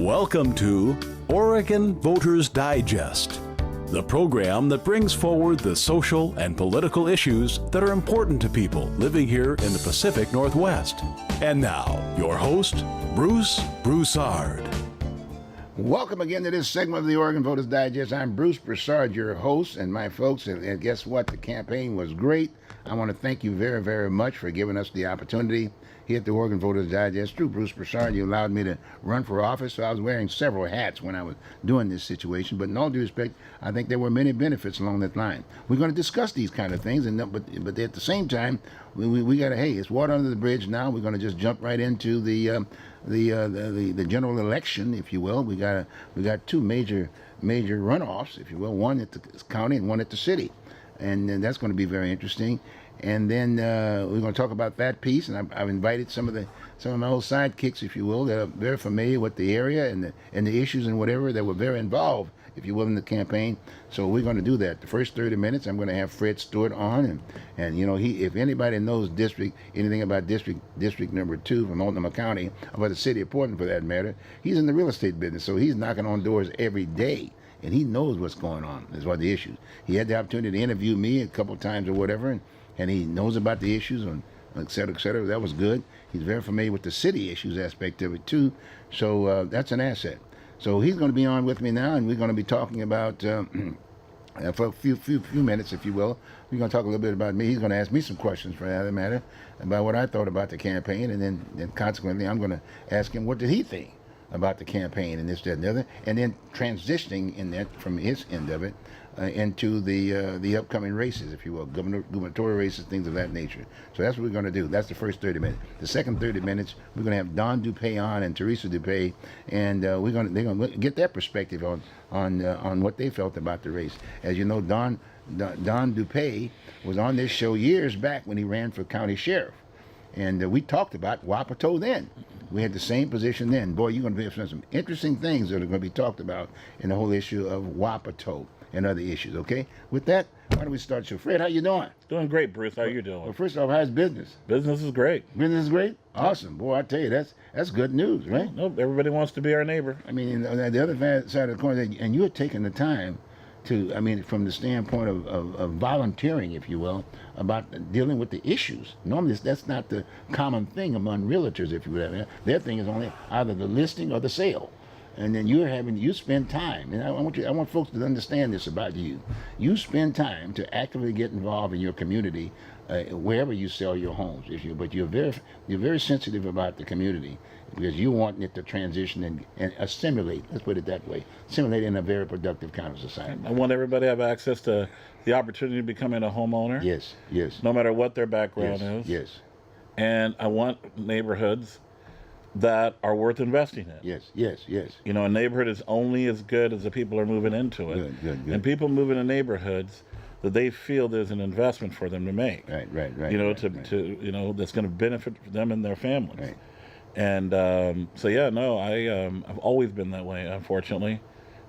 Welcome to Oregon Voters Digest, the program that brings forward the social and political issues that are important to people living here in the Pacific Northwest. And now, your host, Bruce Broussard. Welcome again to this segment of the Oregon Voters Digest. I'm Bruce Broussard, your host, and my folks, and guess what? The campaign was great. I want to thank you very, very much for giving us the opportunity here at the Oregon Voters Digest. Through Bruce Broussard, you allowed me to run for office, so I was wearing several hats when I was doing this situation, but in all due respect, I think there were many benefits along that line. We're going to discuss these kind of things, but at the same time, we got to, hey, it's water under the bridge now. We're going to just jump right into the general election, if you will. We got two major runoffs, if you will, one at the county and one at the city, and that's going to be very interesting. And then we're going to talk about that piece, and I've invited some of my old sidekicks, if you will, that are very familiar with the area and the issues and whatever, that were very involved, if you will, in the campaign. So we're going to do that. The first 30 minutes, I'm going to have Fred Stewart on, and you know, if anybody knows anything about district number 2 from Multnomah County, about the city of Portland for that matter, he's in the real estate business, so he's knocking on doors every day. And he knows what's going on, is what the issues. He had the opportunity to interview me a couple of times or whatever, and he knows about the issues, and et cetera, et cetera. That was good. He's very familiar with the city issues aspect of it, too. So that's an asset. So he's going to be on with me now, and we're going to be talking about, for a few minutes, if you will, we're going to talk a little bit about me. He's going to ask me some questions, for that matter, about what I thought about the campaign, and then consequently, I'm going to ask him what did he think about the campaign and this, that, and the other, and then transitioning in that from his end of it into the upcoming races, if you will, gubernatorial races, things of that nature. So that's what we're going to do. That's the first 30 minutes. The second 30 minutes, we're going to have Don DuPay on and Teresa DuPay, and they're going to get their perspective on what they felt about the race. As you know, Don DuPay was on this show years back when he ran for county sheriff, and we talked about Wapato then. We had the same position then. Boy, you're going to be some interesting things that are going to be talked about in the whole issue of Wapato and other issues, okay? With that, why don't we start your Fred, how you doing? Doing great, Bruce. How you doing? Well, first off, how's business? Business is great. Business is great? Awesome. Boy, I tell you, that's good news, right? Nope, everybody wants to be our neighbor. I mean, on the other side of the coin, and you're taking the time to, I mean, from the standpoint of volunteering, if you will, about dealing with the issues. Normally, that's not the common thing among realtors, if you will. Their thing is only either the listing or the sale. And then you spend time, and I want folks to understand this about you. You spend time to actively get involved in your community, wherever you sell your homes. But you're very sensitive about the community, because you want it to transition and assimilate. Let's put it that way. Assimilate in a very productive kind of society. I want everybody to have access to the opportunity of becoming a homeowner. Yes. No matter what their background is. Yes. And I want neighborhoods that are worth investing in. Yes. You know, a neighborhood is only as good as the people are moving into it. Good. And people move into neighborhoods that they feel there's an investment for them to make. Right. You know, to you know, that's going to benefit them and their families. Right. And so yeah, no, I've always been that way, unfortunately.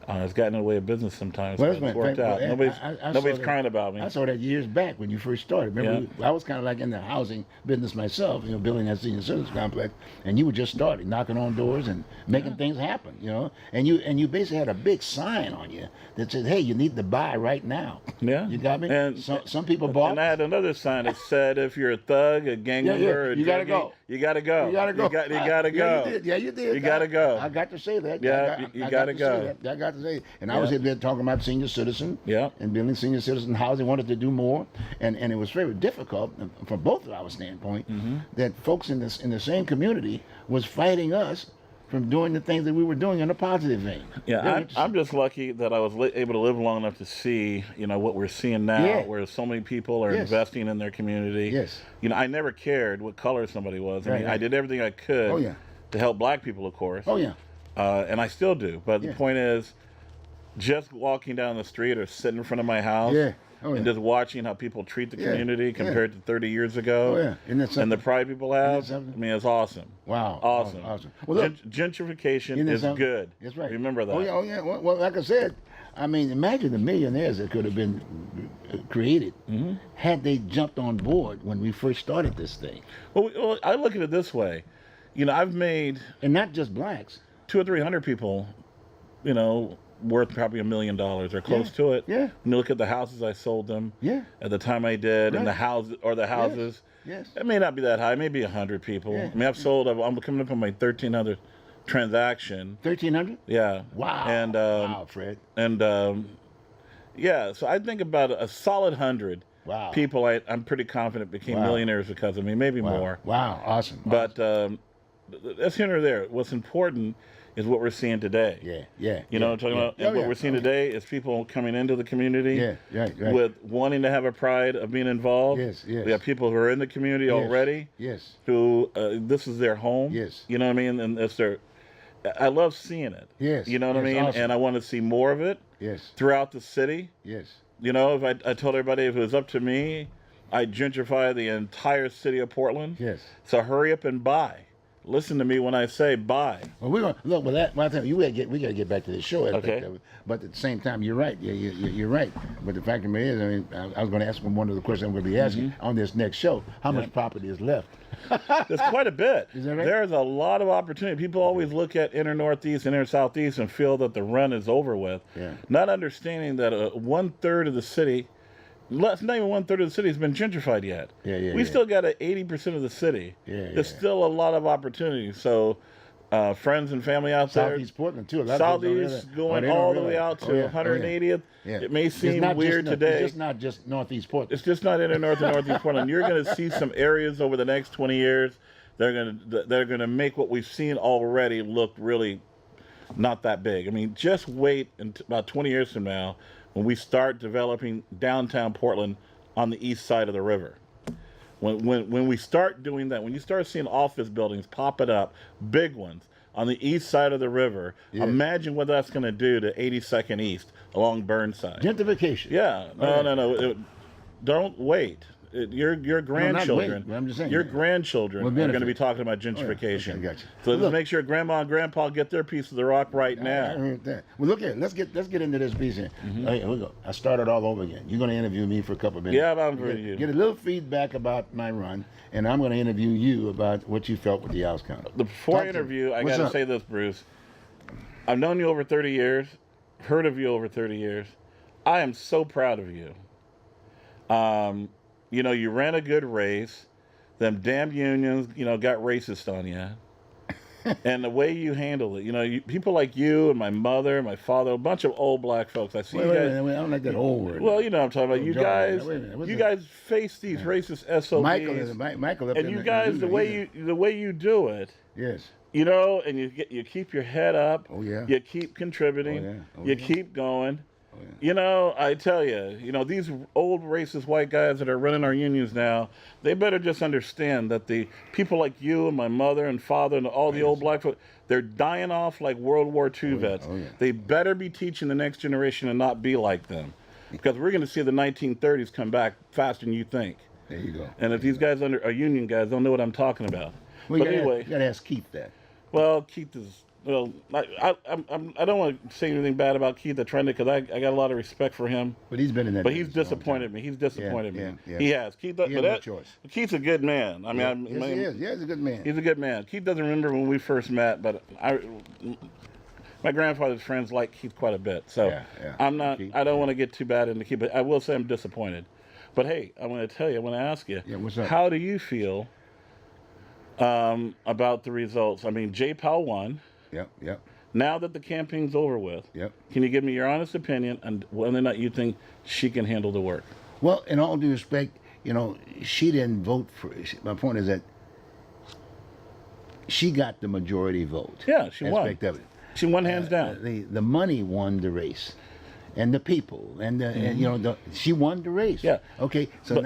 It's gotten in the way of business sometimes, but it's worked out. Nobody's crying about me. I saw that years back when you first started. Remember, I was kind of like in the housing business myself, you know, building that senior citizens complex, and you were just starting, knocking on doors and making things happen, you know. And you basically had a big sign on you that said, "Hey, you need to buy right now." Yeah, you got me. And some people bought. And I had another sign that said, "If you're a thug, a gang member, you gotta go. You gotta go. You gotta go. You gotta go. You did. You gotta go. I got to say that. Yeah, you gotta go. I got to say it. And I was here talking about senior citizen and building senior citizen housing, wanted to do more, and it was very difficult from both of our standpoint that folks in the same community was fighting us from doing the things that we were doing in a positive vein. Yeah, I'm just lucky that I was able to live long enough to see, you know, what we're seeing now, where so many people are investing in their community. Yes. You know, I never cared what color somebody was. I mean, I did everything I could to help black people, of course. And I still do. But the point is, just walking down the street or sitting in front of my house and just watching how people treat the community compared to 30 years ago and the pride people have, I mean, it's awesome. Wow. Awesome. Well, look, gentrification is good. That's right. Remember that. Oh, yeah. Well, like I said, I mean, imagine the millionaires that could have been created had they jumped on board when we first started this thing. Well, I look at it this way. You know, I've made... And not just blacks. 200 or 300 people, you know, worth probably $1 million or close to it. Yeah. When you look at the houses I sold them. Yeah. At the time I did, and the houses. Yes. It may not be that high. Maybe 100 people. Yeah. I mean, I'm coming up on my 1,300 transaction. 1,300? Yeah. Wow. And wow, Fred. And yeah. So I think about a solid 100. Wow. People I'm pretty confident became millionaires because of me. Maybe more. Wow. Awesome. But that's here or there. What's important is what we're seeing today. You know what I'm talking about? And what we're seeing today is people coming into the community with wanting to have a pride of being involved. Yes. We have people who are in the community already. Yes. Who this is their home. Yes. You know what I mean? And it's their. I love seeing it. Yes. You know what I mean? Awesome. And I want to see more of it. Yes. Throughout the city. Yes. You know, if I told everybody if it was up to me, I'd gentrify the entire city of Portland. Yes. So hurry up and buy. Listen to me when I say buy. Well, we're gonna look with that. We gotta get back to the show. Okay. But at the same time, you're right. You're right. But the fact of it is, I mean, I was going to ask him one of the questions I'm going to be asking on this next show. How much property is left? There's quite a bit. Is that right? There's a lot of opportunity. People always look at inner Northeast, inner Southeast, and feel that the run is over with. Yeah. Not understanding that 1/3 of the city. Not even 1/3 of the city has been gentrified yet. We still got 80% of the city. There's still a lot of opportunity. So, friends and family out there. Southeast Portland too. Southeast going all the way out to 180th. It may seem weird today. It's not just Northeast Portland. It's just not inner North and Northeast Portland. You're going to see some areas over the next 20 years. They're going to make what we've seen already look really not that big. I mean, just wait until about 20 years from now, when we start developing downtown Portland on the east side of the river. When we start doing that, when you start seeing office buildings popping up, big ones, on the east side of the river, imagine what that's going to do to 82nd East along Burnside. Gentrification. Yeah. No. Don't wait. Your grandchildren, I'm just saying, your grandchildren are going to be talking about gentrification. Okay, gotcha. So let's make sure grandma and grandpa get their piece of the rock right now. I heard that. Well, look at let's get into this piece here. Hey, here we go. I started all over again. You're going to interview me for a couple of minutes. Yeah, I'm for you. Get a little feedback about my run, and I'm going to interview you about what you felt with the outcome. Before I interview, I got to say this, Bruce. I've known you over 30 years, heard of you over 30 years. I am so proud of you. You know, you ran a good race. Them damn unions, got racist on you. And the way you handle it, people like you and my mother, my father, a bunch of old black folks. I see you guys. Wait, I don't like that old word. Well, you know what I'm talking about. You guys, guys face these racist SOBs. Michael, and you guys, the way you do it. Yes. And you keep your head up. Oh yeah. You keep contributing. You keep going. I tell you, these old racist white guys that are running our unions now, they better just understand that the people like you and my mother and father and all the old black folks, they're dying off like World War II vets. They better be teaching the next generation to not be like them, because we're going to see the 1930s come back faster than you think. There you go. And if these guys are union guys, don't know what I'm talking about. Well, anyway, you got to ask Keith that. Well, Keith is. Well, I don't want to say anything bad about Keith the Trender, because I got a lot of respect for him. But he's been in that. But he's disappointed me. He's disappointed me. Yeah. He has. Keith, he has no choice. Keith's a good man. I mean, yes, he is. Yeah, he's a good man. He's a good man. Keith doesn't remember when we first met, but my grandfather's friends like Keith quite a bit. So I'm not. Keith, I don't want to get too bad into Keith, but I will say I'm disappointed. But hey, I want to tell you. I want to ask you. Yeah, what's up? How do you feel about the results? I mean, Jay Powell won. Yep. Now that the campaign's over with, can you give me your honest opinion on whether or not you think she can handle the work? Well, in all due respect, she didn't vote for. My point is that she got the majority vote. Yeah, she won. Aspect of it. She won hands down. The money won the race, and the people, and she won the race. Yeah. Okay. So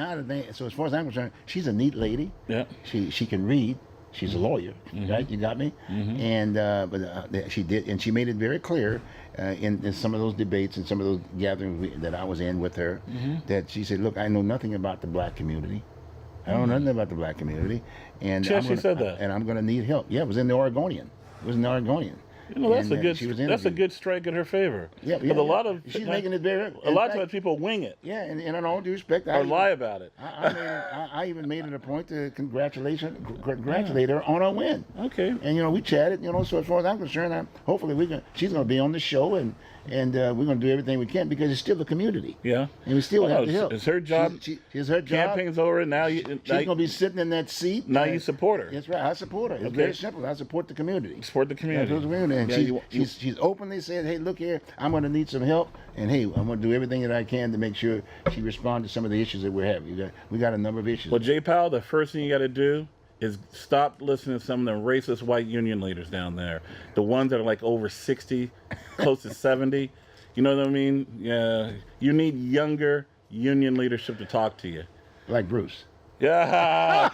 so as far as I'm concerned, she's a neat lady. Yeah. She can read. She's a lawyer, right? You got me? And but she did, and she made it very clear in some of those debates and some of those gatherings that I was in with her, that she said, "Look, I know nothing about the black community. I don't know nothing about the black community, and she said that. And I'm going to need help." Yeah, it was in the Oregonian. You know, that's a good strike in her favor. Yeah, a lot of she's making it very. A lot of times people wing it. Yeah, and in all due respect, or lie about it. I even made it a point to congratulate her on her win. Okay. And we chatted. So as far as I'm concerned, hopefully she's going to be on the show, and we're going to do everything we can because it's still a community. Yeah. And we still have to help. It's her job. It's her job. Campaign's over now. She's going to be sitting in that seat. Now you support her. That's right. I support her. It's very simple. I support the community. Support the community. And she's openly said, hey, look here, I'm going to need some help. And hey, I'm going to do everything that I can to make sure she responds to some of the issues that we're having. We got a number of issues. Well, J. Powell, the first thing you got to do is stop listening to some of the racist white union leaders down there. The ones that are like over 60, close to 70. You know what I mean? Yeah. You need younger union leadership to talk to you. Like Bruce. Yeah.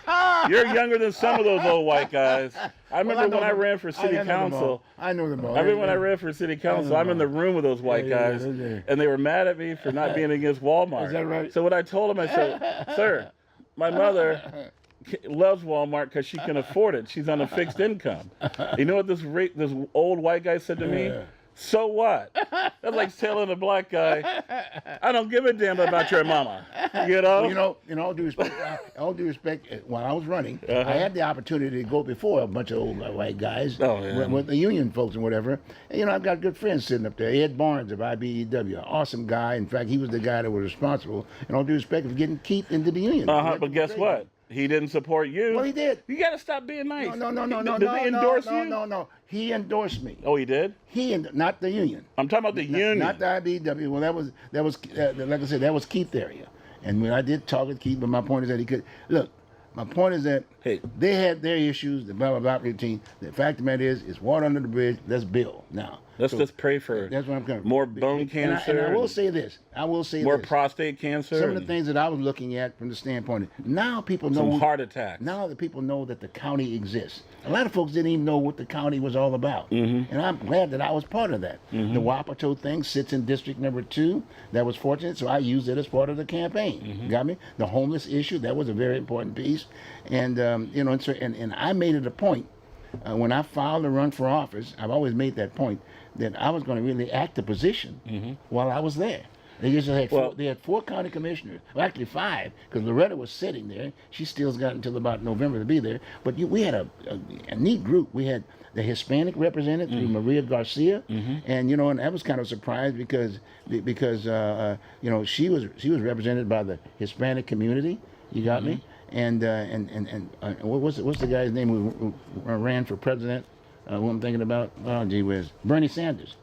You're younger than some of those old white guys. I remember when I ran for city council. I know them all. I remember when I ran for city council, I'm in the room with those white guys, and they were mad at me for not being against Walmart. Is that right? So what I told them, I said, sir, my mother loves Walmart because she can afford it. She's on a fixed income. You know what this old white guy said to me? So what? That's like telling a black guy, I don't give a damn about your mama. You know? Well, in all due respect, when I was running, I had the opportunity to go before a bunch of old white guys with the union folks and whatever. And, I've got good friends sitting up there. Ed Barnes of IBEW, an awesome guy. In fact, he was the guy that was responsible, in all due respect, of getting Keith into the union. But guess what? He didn't support you. Well, he did. You got to stop being nice. No. Did he endorse you? No. He endorsed me. Oh, he did? Not the union. I'm talking about the union. Not the IBW. Well, that was like I said, that was Keith's area. And when I did talk with Keith, but my point is that he could look. My point is that they had their issues, the blah blah blah routine. The fact of the matter is, it's water under the bridge. Let's build now. Let's just pray for that's what I'm coming. More bone cancer. And I will say this. More prostate cancer. Some of the things that I was looking at from the standpoint of now people know some heart attacks. Now that people know that the county exists. A lot of folks didn't even know what the county was all about. And I'm glad that I was part of that. The Wapato thing sits in District Number 2. That was fortunate, so I used it as part of the campaign. Got me? The homeless issue, that was a very important piece. And and I made it a point when I filed to run for office. I've always made that point that I was going to really act the position while I was there. They just had four county commissioners, well, actually 5, because Loretta was sitting there. She still's got until about November to be there. But we had a neat group. We had the Hispanic represented through Maria Garcia, and and that was kind of a surprise because she was represented by the Hispanic community. You got me? And what's the guy's name who ran for president? Who I'm thinking about? Oh, gee whiz, Bernie Sanders.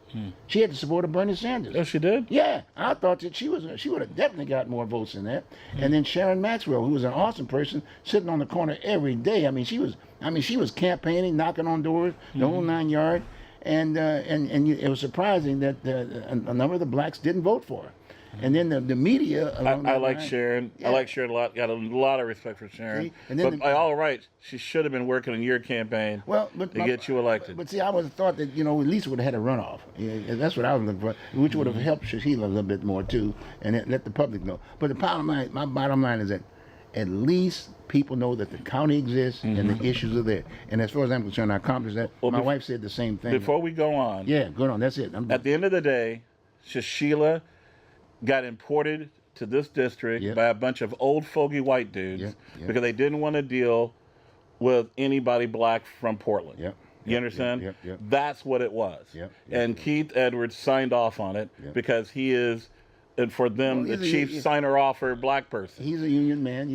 She had the support of Bernie Sanders. Oh, she did? Yeah, I thought that she would have definitely got more votes than that. And then Sharon Maxwell, who was an awesome person, sitting on the corner every day. She was campaigning, knocking on doors, the whole 9 yards. And it was surprising that a number of the blacks didn't vote for her. And then the media. I like Sharon. Yeah. I like Sharon a lot. Got a lot of respect for Sharon. But by all rights, she should have been working on your campaign to get you elected. But see, I would have thought that at least would have had a runoff. Yeah, that's what I was looking for, which would have helped Sheila a little bit more too, and let the public know. But my bottom line is that at least people know that the county exists and the issues are there. And as far as I'm concerned, I accomplished that. Well, my wife said the same thing. Before we go on. Yeah, go on. That's it. At the end of the day, Sheila got imported to this district by a bunch of old fogey white dudes because they didn't want to deal with anybody black from Portland. You understand? That's what it was. And Keith Edwards signed off on it because he is, and for them, the chief signer-offer black person. He's a union man.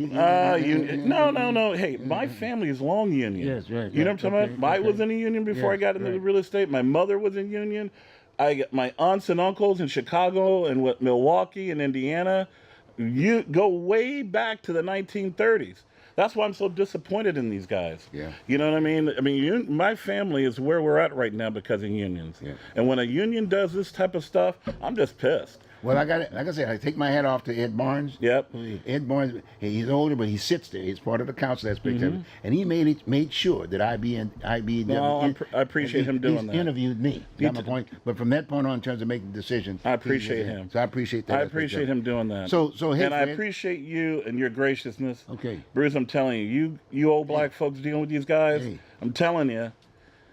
No. Hey, my family is long union. Yes, right. You know what I'm talking about? I was in a union before I got into the real estate. My mother was in union. I got my aunts and uncles in Chicago and Milwaukee and Indiana. You go way back to the 1930s. That's why I'm so disappointed in these guys. You know what I mean? My family is where we're at right now because of unions. And when a union does this type of stuff, I'm just pissed. Well, I got it. Like I said, I take my hat off to Ed Barnes. Ed Barnes, he's older, but he sits there. He's part of the council aspect of it, and he made sure that IBEW. No, I appreciate him doing that. Interviewed me. Got my point. But from that point on, in terms of making decisions, I appreciate him. So I appreciate that. I appreciate him doing that. So hey, and I appreciate you and your graciousness. Okay, Bruce, I'm telling you old black folks dealing with these guys. I'm telling you,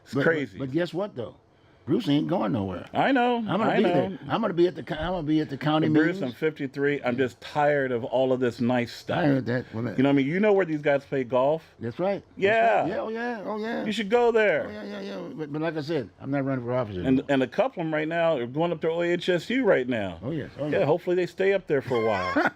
it's crazy. But guess what though? Bruce ain't going nowhere. I know. I'm gonna be there. I'm gonna be at the county Bruce, meetings. I'm 53. I'm just tired of all of this nice stuff. I heard that. Well, you know what I mean? You know where these guys play golf? That's right. Yeah. That's right. Yeah. Oh yeah. Oh yeah. You should go there. Oh, yeah. But like I said, I'm not running for office And anymore. a couple of them right now are going up to OHSU right now. Oh yes. Oh yeah. Hopefully they stay up there for a while.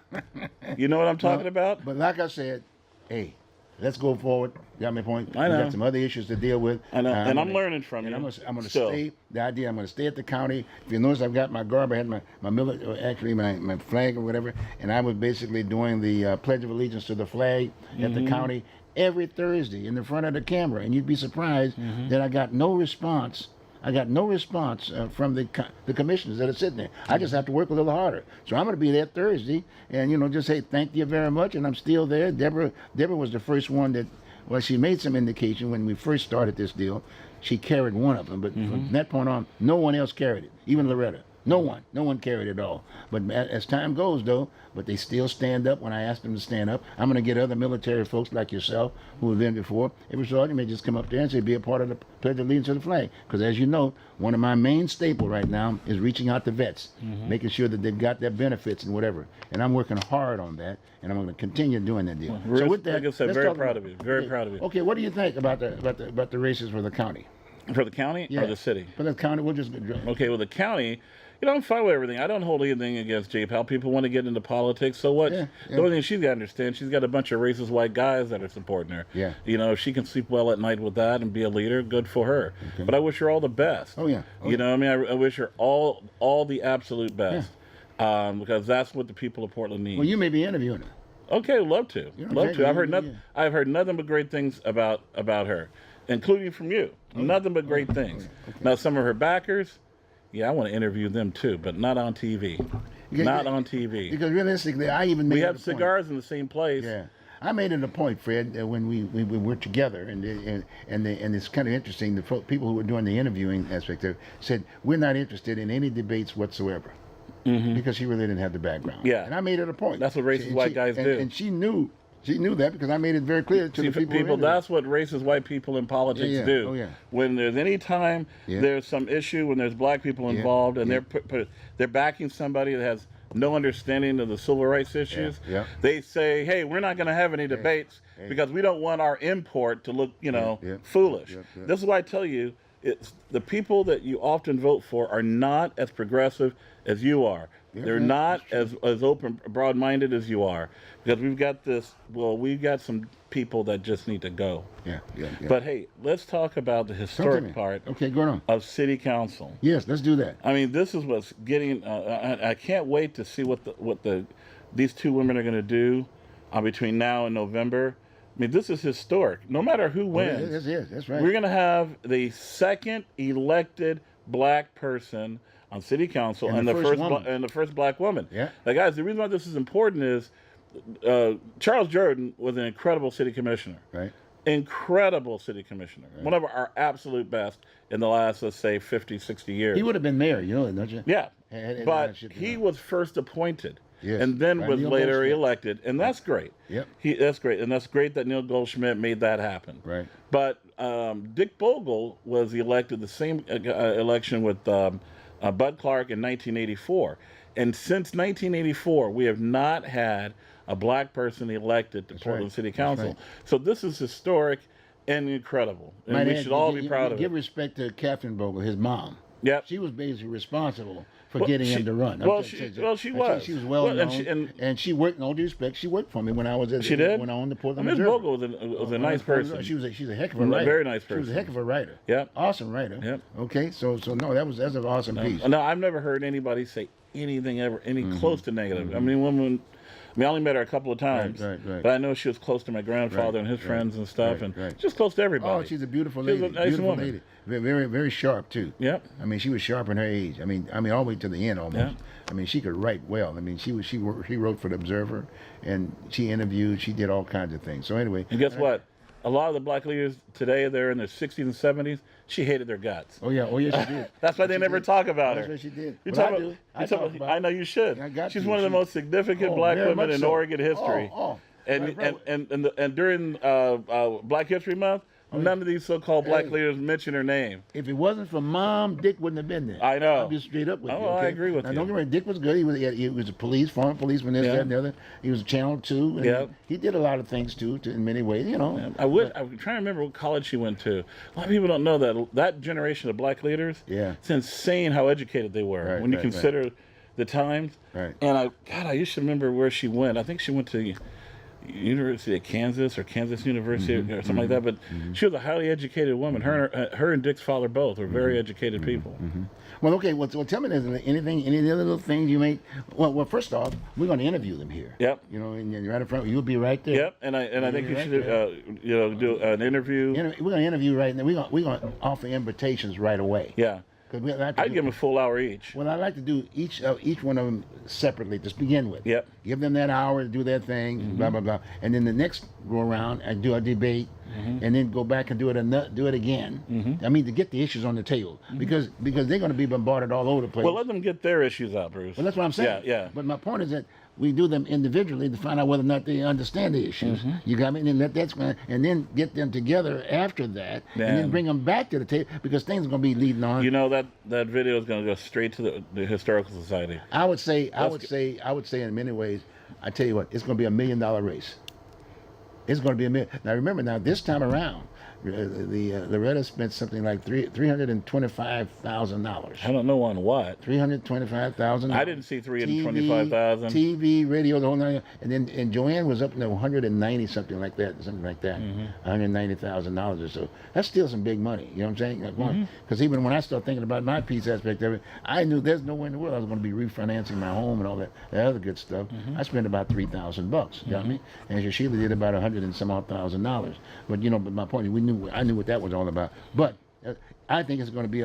You know what I'm talking about? But like I said, hey, let's go forward. Got my point? I know. We got some other issues to deal with. I know. And I'm learning from you. I'm going to stay. The idea, I'm going to stay at the county. If you notice, I've got my garb. I had my my flag or whatever, and I was basically doing the Pledge of Allegiance to the flag at the county every Thursday in the front of the camera. And you'd be surprised that I got no response. From the commissioners that are sitting there. I just have to work a little harder. So I'm going to be there Thursday, and just say thank you very much. And I'm still there. Deborah was the first one that. Well, she made some indication when we first started this deal. She carried one of them, but from that point on, no one else carried it. Even Loretta. No one carried it all. But as time goes, though, but they still stand up when I ask them to stand up. I'm going to get other military folks like yourself who have been before. Every so often, you may just come up there and say, be a part of the Pledge of Allegiance to the flag. Because as you know, one of my main staple right now is reaching out to vets, making sure that they've got their benefits and whatever. And I'm working hard on that, and I'm going to continue doing that deal. So with that, like I said, very proud of you. Very proud of you. Okay, what do you think about the races for the county? For the county or the city? For the county, we'll just... Okay, well, the county... I'm fine with everything. I don't hold anything against J-Pal. People want to get into politics, so what? The only thing she's got to understand, she's got a bunch of racist white guys that are supporting her. Yeah. If she can sleep well at night with that and be a leader, good for her. Okay. But I wish her all the best. Oh, yeah. I wish her all the absolute best. Yeah. Because that's what the people of Portland need. Well, you may be interviewing her. Okay, love to. I've heard nothing but great things about her, including from you. Nothing but great things. Okay. Now, some of her backers... Yeah, I want to interview them too, but not on TV. Not on TV. Because realistically, I even made we have cigars in the same place. Yeah, I made it a point, Fred, when we were together, and it's kind of interesting. The people who were doing the interviewing aspect of said we're not interested in any debates whatsoever, because she really didn't have the background. Yeah, and I made it a point. That's what racist white guys do, and she knew. She knew that because I made it very clear to the people. That's what racist white people in politics do. Oh, yeah. When there's any time there's some issue, when there's black people involved, and they're backing somebody that has no understanding of the civil rights issues, they say, "Hey, we're not going to have any debates because we don't want our import to look, foolish." This is why I tell you, it's the people that you often vote for are not as progressive as you are. They're not as open, broad-minded as you are, because we've got some people that just need to go. Yeah. But hey, let's talk about the historic part. Okay, go on. Of city council. Yes, let's do that. I mean, this is what's getting. I can't wait to see what these two women are going to do between now and November. I mean, this is historic. No matter who wins, that's right. We're going to have the second elected black person on city council and the first black woman. Yeah. Now, guys, the reason why this is important is Charles Jordan was an incredible city commissioner. Right. Incredible city commissioner. Right. One of our absolute best in the last, let's say, 50, 60 years. He would have been mayor, don't you? Yeah. But he was first appointed. Yes. And then was later elected, and that's great. Yep. That's great, and that's great that Neil Goldschmidt made that happen. Right. But Dick Bogle was elected the same election with Bud Clark in 1984, and since 1984 we have not had a black person elected to Portland City Council. Right. So this is historic and incredible, and we should all be proud of it. Give respect to Catherine Bogle, his mom. Yep. She was basically responsible for getting him to run. She was. She was well known, and she worked. In all due respect, she worked for me when I was at. She did. When I owned the Portland. Ms. Bogle was a nice person. She's a heck of a writer. Very nice person. She was a heck of a writer. Yep. Awesome writer. Yep. Okay. So no, that's an awesome piece. No, I've never heard anybody say anything ever close to negative. I mean, I only met her a couple of times, right. But I know she was close to my grandfather and his friends and stuff, and just close to everybody. Oh, she's a beautiful lady. She's a nice woman. Lady. Very, very sharp too. Yep. I mean, she was sharp in her age. I mean, all the way to the end almost. Yep. I mean, she could write well. I mean, she wrote for the Observer, and she interviewed. She did all kinds of things. So anyway. And guess what? A lot of the black leaders today, they're in their 60s and 70s. She hated their guts. Oh yeah, she did. That's why they never talk about her. That's what she did. I know you should. She's one of the most significant black women in Oregon history. And during Black History Month, none of these so-called black leaders mention her name. If it wasn't for Mom, Dick wouldn't have been there. I know. I'm just straight up with you. Oh, I agree with you. Don't get me wrong. Dick was good. He was a former policeman, this, that, and the other. He was a Channel 2. And he did a lot of things, too, in many ways, you know. I'm trying to remember what college she went to. A lot of people don't know that generation of black leaders, it's insane how educated they were when you consider the times. Right. And I used to remember where she went. I think she went to University of Kansas or Kansas University or something like that. But she was a highly educated woman. Her and Dick's father both were very educated people. Well, okay. Well, tell me, any other little things you may? Well, first off, we're going to interview them here. Yep. You know, and you're right in front. You'll be right there. Yep. And I think you should do an interview. We're going to interview right now. We're going to offer invitations right away. Yeah. I'd give them a full hour each. Well, I'd like to do each one of them separately to begin with. Yep. Give them that hour to do their thing, blah, blah, blah. And then the next go around and do a debate, and then go back and do it again. I mean, to get the issues on the table. Because they're going to be bombarded all over the place. Well, let them get their issues out, Bruce. Well, that's what I'm saying. Yeah. But my point is that we do them individually to find out whether or not they understand the issues. You got me? And then get them together after that, and then bring them back to the table, because things are going to be leading on. You know, that video is going to go straight to the Historical Society. I would say in many ways, I tell you what, it's going to be $1 million race. It's going to be $1 million. Now remember, this time around, Loretta spent something like $325,000. I don't know on what. $325,000. I didn't see $325,000. TV, radio, the whole nine. And Joanne was up to 190 something like that. $190,000 or so. That's still some big money. You know what I'm saying? Because even when I started thinking about my peace aspect of it, I knew there's no way in the world I was going to be refinancing my home and all that other good stuff. I spent about $3,000. You got me? And Sheila did about $100 and some odd $1,000. But but my point is, I knew what that was all about. But I think it's going to be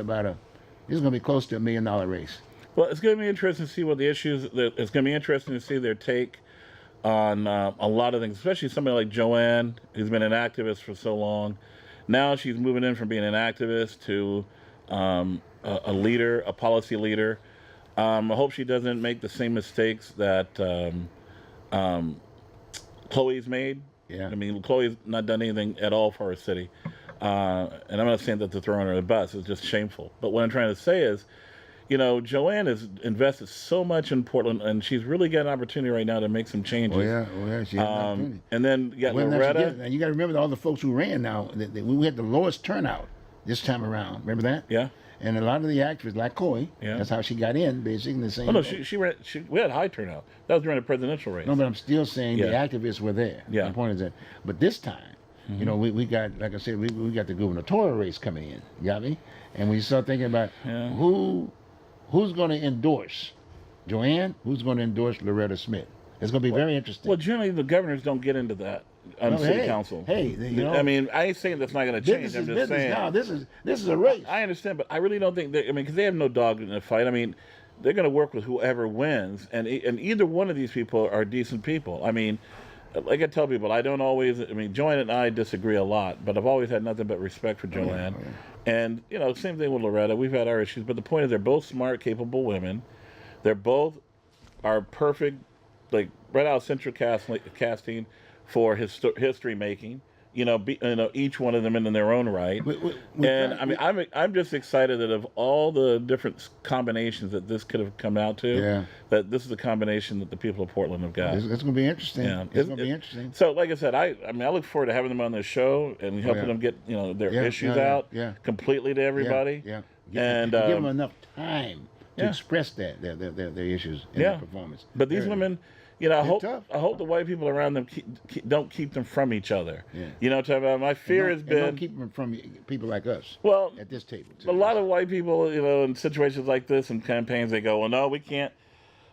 close to $1 million race. Well, it's going to be interesting to see what the issues. It's going to be interesting to see their take on a lot of things, especially somebody like Joanne, who's been an activist for so long. Now she's moving in from being an activist to a leader, a policy leader. I hope she doesn't make the same mistakes that Chloe's made. Yeah. I mean, Chloe's not done anything at all for our city. And I'm not saying that to throw her under the bus. It's just shameful. But what I'm trying to say is, Joanne has invested so much in Portland, and she's really got an opportunity right now to make some changes. Oh, yeah. She has an opportunity. And then you got Loretta. And you got to remember all the folks who ran now. We had the lowest turnout this time around. Remember that? Yeah. And a lot of the actors, like Chloe, that's how she got in, basically, in the same. Oh, no, we had high turnout. That was during the presidential race. No, but I'm still saying the activists were there. Yeah. My point is that. But this time, we got, like I said, we got the gubernatorial race coming in. You got me? And we start thinking about who's going to endorse Joanne, who's going to endorse Loretta Smith. It's going to be very interesting. Well, generally, the governors don't get into that on city council. Hey, I mean, I ain't saying that's not going to change. I'm just saying. Now, this is a race. I understand, but I really don't think because they have no dog in the fight. I mean, they're going to work with whoever wins, and either one of these people are decent people. I mean, like I tell people, Joanne and I disagree a lot, but I've always had nothing but respect for Joanne. And, same thing with Loretta. We've had our issues, but the point is they're both smart, capable women. They're both are perfect, like right out of central casting for history making. Each one of them in their own right. I'm just excited that of all the different combinations that this could have come out to, that this is the combination that the people of Portland have got. It's going to be interesting. Yeah. It's going to be interesting. So, like I said, I look forward to having them on the show and helping them get their issues out completely to everybody. And give them enough time to express their issues in their performance. But these women. I hope the white people around them don't keep them from each other. Yeah. My fear has been don't keep them from people like us. Well, at this table too. A lot of white people, in situations like this and campaigns, they go, "Well, no, we can't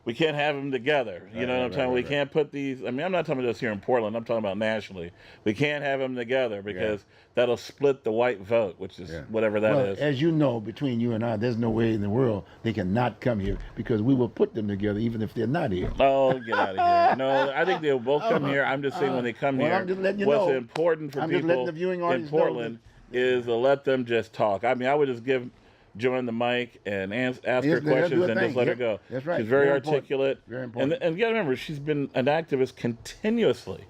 have them together." You know what I'm talking? We can't put these. I mean, I'm not talking about just here in Portland. I'm talking about nationally. We can't have them together because that'll split the white vote, which is whatever that is. As you know, between you and I, there's no way in the world they cannot come here because we will put them together even if they're not here. Oh, get out of here! No, I think they'll both come here. I'm just saying when they come here, I'm just letting you what's know. important for I'm people just letting the viewing in Portland is to let them just talk. I mean, I would just join the mic and ask her questions and just let her go. That's right. She's very articulate. Very important. And you got to remember, she's been an activist continuously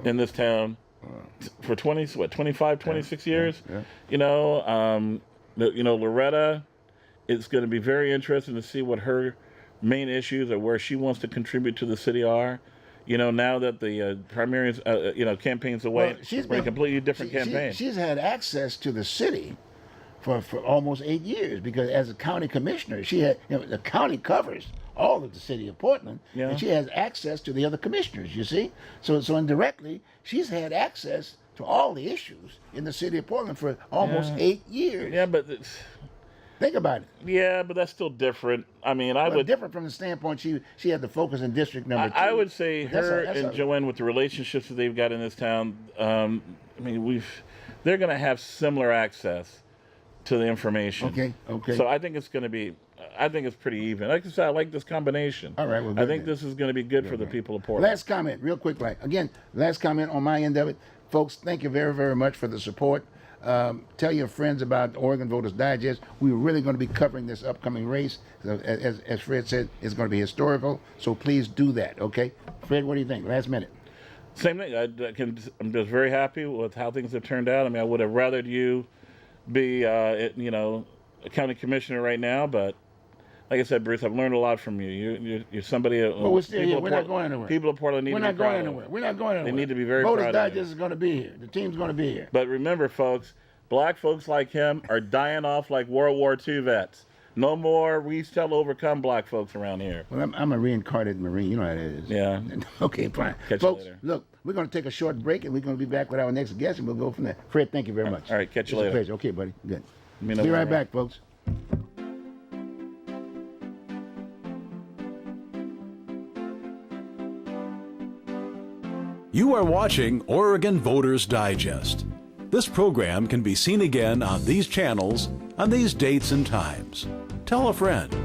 in this town for 25, 26 years. Yeah. Loretta, it's going to be very interesting to see what her main issues or where she wants to contribute to the city are. Now that the primaries, campaign's away, well, she's a completely different campaign. She's had access to the city for almost 8 years because as a county commissioner, she had, the county covers all of the city of Portland, and she has access to the other commissioners, you see? So indirectly, she's had access to all the issues in the city of Portland for almost 8 years. Yeah, but... Think about it. Yeah, but that's still different. I mean, different from the standpoint she had the focus in district number 2. I would say her and Joanne, with the relationships that they've got in this town, they're going to have similar access to the information. Okay. So I think it's pretty even. Like I said, I like this combination. All right. Well, I think this is going to be good for the people of Portland. Last comment, real quick. Last comment on my end of it. Folks, thank you very, very much for the support. Tell your friends about Oregon Voters Digest. We're really going to be covering this upcoming race. As Fred said, it's going to be historical, so please do that, okay? Fred, what do you think? Last minute. Same thing. I'm just very happy with how things have turned out. I mean, I would have rathered you be, a county commissioner right now, but like I said, Bruce, I've learned a lot from you. You're somebody. Well, we're still here. We're not going anywhere. People of Portland need to be proud. We're not going anywhere. They need to be very proud of you. Voters Digest is going to be here. The team's going to be here. But remember, folks, black folks like him are dying off like World War II vets. No more. We shall overcome black folks around here. Well, I'm a reincarnated Marine. You know how that is. Yeah. Okay, fine. Catch folks, you later. Look, we're going to take a short break, and we're going to be back with our next guest, and we'll go from there. Fred, thank you very much. All right, catch you It's later. a pleasure. Okay, buddy. Good. Be right back, folks. You are watching Oregon Voters Digest. This program can be seen again on these channels on these dates and times. Tell a friend.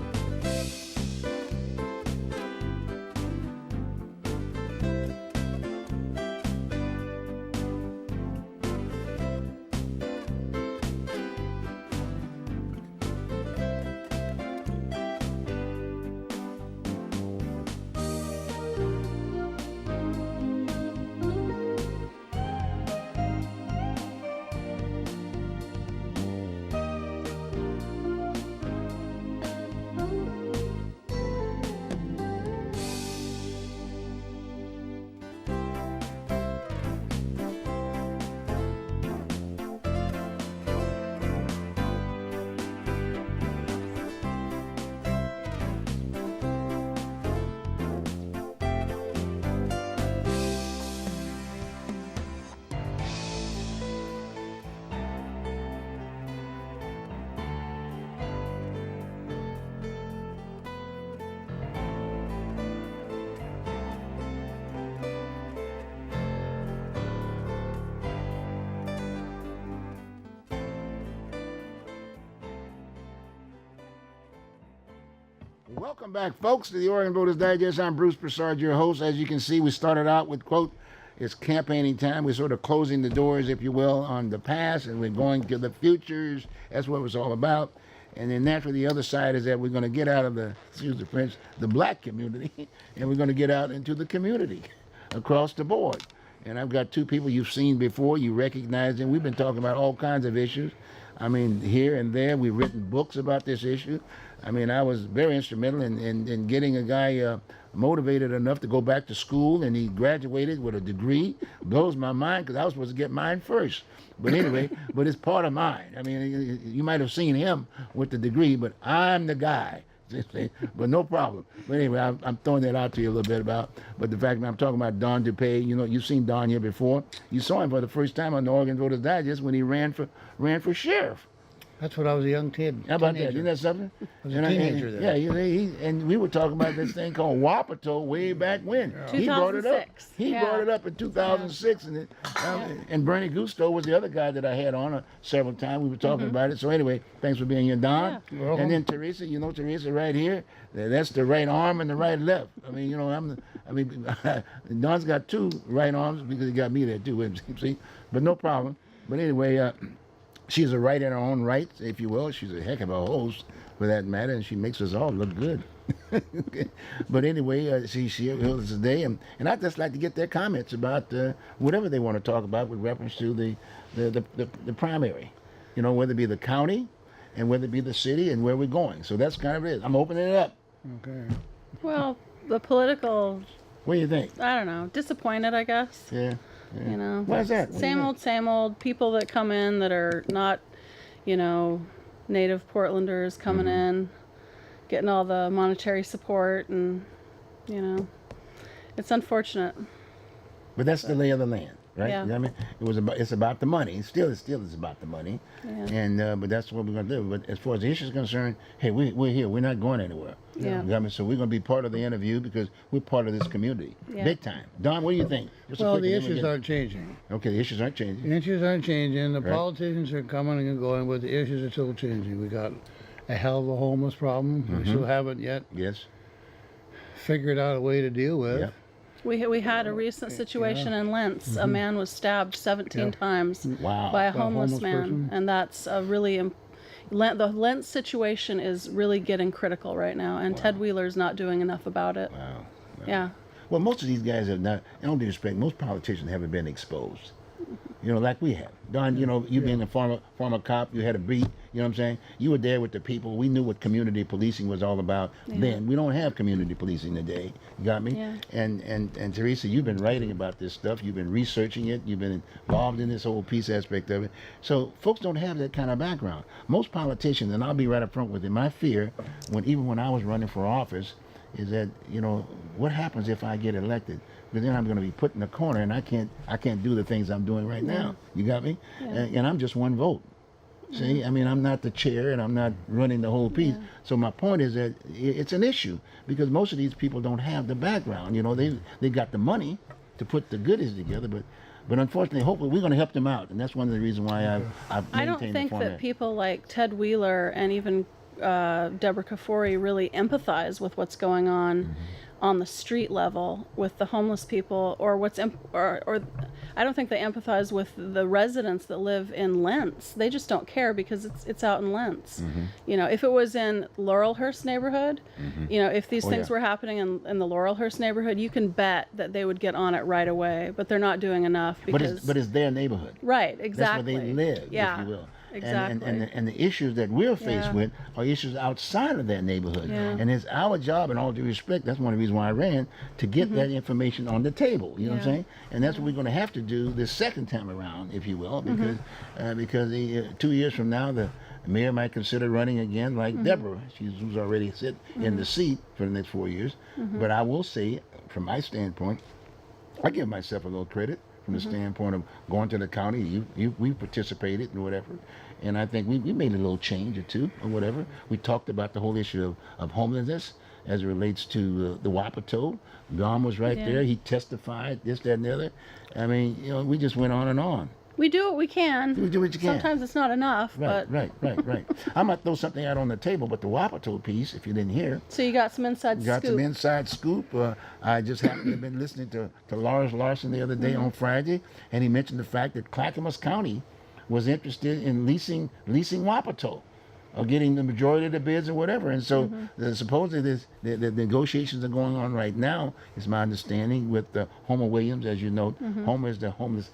Welcome back, folks, to the Oregon Voters Digest. I'm Bruce Broussard, your host. As you can see, we started out with, quote, it's campaigning time. We're sort of closing the doors, if you will, on the past, and we're going to the futures. That's what it was all about. And then naturally, the other side is that we're going to get out of the, excuse the French, the black community, and we're going to get out into the community across the board. And I've got two people you've seen before. You recognize them. We've been talking about all kinds of issues. I mean, here and there, we've written books about this issue. I mean, I was very instrumental in getting a guy motivated enough to go back to school, and he graduated with a degree. Blows my mind because I was supposed to get mine first. But anyway, but it's part of mine. I mean, you might have seen him with the degree, but I'm the guy. But no problem. But anyway, I'm throwing that out to you a little bit about. But the fact that I'm talking about Don DuPay, you know, you've seen Don here before. You saw him for the first time on the Oregon Voters Digest when he ran for sheriff. That's when I was a young kid. How about that? Isn't that something? I was a teenager then. Yeah, and we were talking about this thing called Wapato way back when. Yeah. He brought it up. 2006. He brought it up in 2006, and Bernie Gusto was the other guy that I had on several times. We were talking about it. So anyway, thanks for being here, Don. Yeah. And then Teresa, you know Teresa right here. That's the right arm and the right left. I mean, you know, Don's got two right arms because he got me there too. See, but no problem. But anyway. she's a right in her own right, if you will. She's a heck of a host, for that matter, and she makes us all look good. But anyway, she holds today, and I'd just like to get their comments about whatever they want to talk about with reference to the primary. You know, whether it be the county, and whether it be the city, and where we're going. So that's kind of it. I'm opening it up. Okay. Well, the political. What do you think? I don't know. Disappointed, I guess. Yeah. You know. Why is that? Same old people that come in that are not, you know, native Portlanders coming in, getting all the monetary support, and, you know, it's unfortunate. But that's the lay of the land, right? Yeah. You know what I mean? It's about the money. It still is about the money. Yeah. And but that's what we're gonna do. But as far as the issue is concerned, hey, we're here. We're not going anywhere. Yeah. You know what I mean? So we're gonna be part of the interview because we're part of this community, big time. Don, what do you think? Well, the issues aren't changing. Okay, the issues aren't changing. The issues aren't changing. The Right. politicians are coming and going, but the issues are still changing. We got a hell of a homeless problem. We still haven't yet Yes. figured out a way to deal with. Yeah. We had a recent situation in Lentz. A man was stabbed 17 times Wow. by a By a homeless homeless man, person? and that's a really the Lentz situation is really getting critical right now, and Ted Wheeler's not doing enough about it. Wow. Yeah. Well, most of these guys have not. In all due respect, most politicians haven't been exposed. You know, like we have. Don, you know, you being a former cop, you had a beat, you know what I'm saying? You were there with the people. We knew what community policing was all about then. We don't have community policing today. You got me? Yeah. And Teresa, you've been writing about this stuff. You've been researching it. You've been involved in this whole peace aspect of it. So folks don't have that kind of background. Most politicians, and I'll be right up front with it, my fear, even when I was running for office, is that, you know, what happens if I get elected? Because then I'm going to be put in a corner, and I can't do the things I'm doing right now. You got me? Yeah. And I'm just one vote. See, I mean, I'm not the chair, and I'm not running the whole piece. Yeah. So my point is that it's an issue because most of these people don't have the background. You know, they got the money to put the goodies together, but unfortunately, hopefully, we're going to help them out, and that's one of the reasons why I've I maintained don't the think format. that people like Ted Wheeler and even Deborah Kafori really empathize with what's going on on the street level with the homeless people, or or I don't think they empathize with the residents that live in Lentz. They just don't care because it's out in Lentz. You know, if it was in Laurelhurst neighborhood, you know, if these things were happening in the Laurelhurst neighborhood, you can bet that they would get on it right away. But they're not doing enough because. But it's their neighborhood. Right. Exactly. That's where they live, yeah, if you will. Exactly. And the issues that we're faced with are issues outside of that neighborhood. Yeah. And it's our job, in all due respect, that's one of the reasons why I ran, to get that information on the table. You know what I'm saying? And that's what we're going to have to do this second time around, if you will, because 2 years from now, the mayor might consider running again like Deborah, who's already sit in the seat for the next 4 years. But I will say, from my standpoint, I give myself a little credit. From the standpoint of going to the county, we participated and whatever, and I think we made a little change or two or whatever. We talked about the whole issue of homelessness as it relates to the Wapato. Don was right there. He testified this, that, and the other. I mean, you know, we just went on and on. We do what we can. We do what you can. Sometimes it's not enough, Right, but right. I might throw something out on the table, but the Wapato piece, if you didn't hear. so you got some inside scoop. Got some inside scoop. I just happened to have been listening to Lars Larson the other day on Friday, and he mentioned the fact that Clackamas County was interested in leasing Wapato, or getting the majority of the bids or whatever. And so supposedly the negotiations are going on right now, is my understanding, with Homer Williams, as you know. Homer is the homeless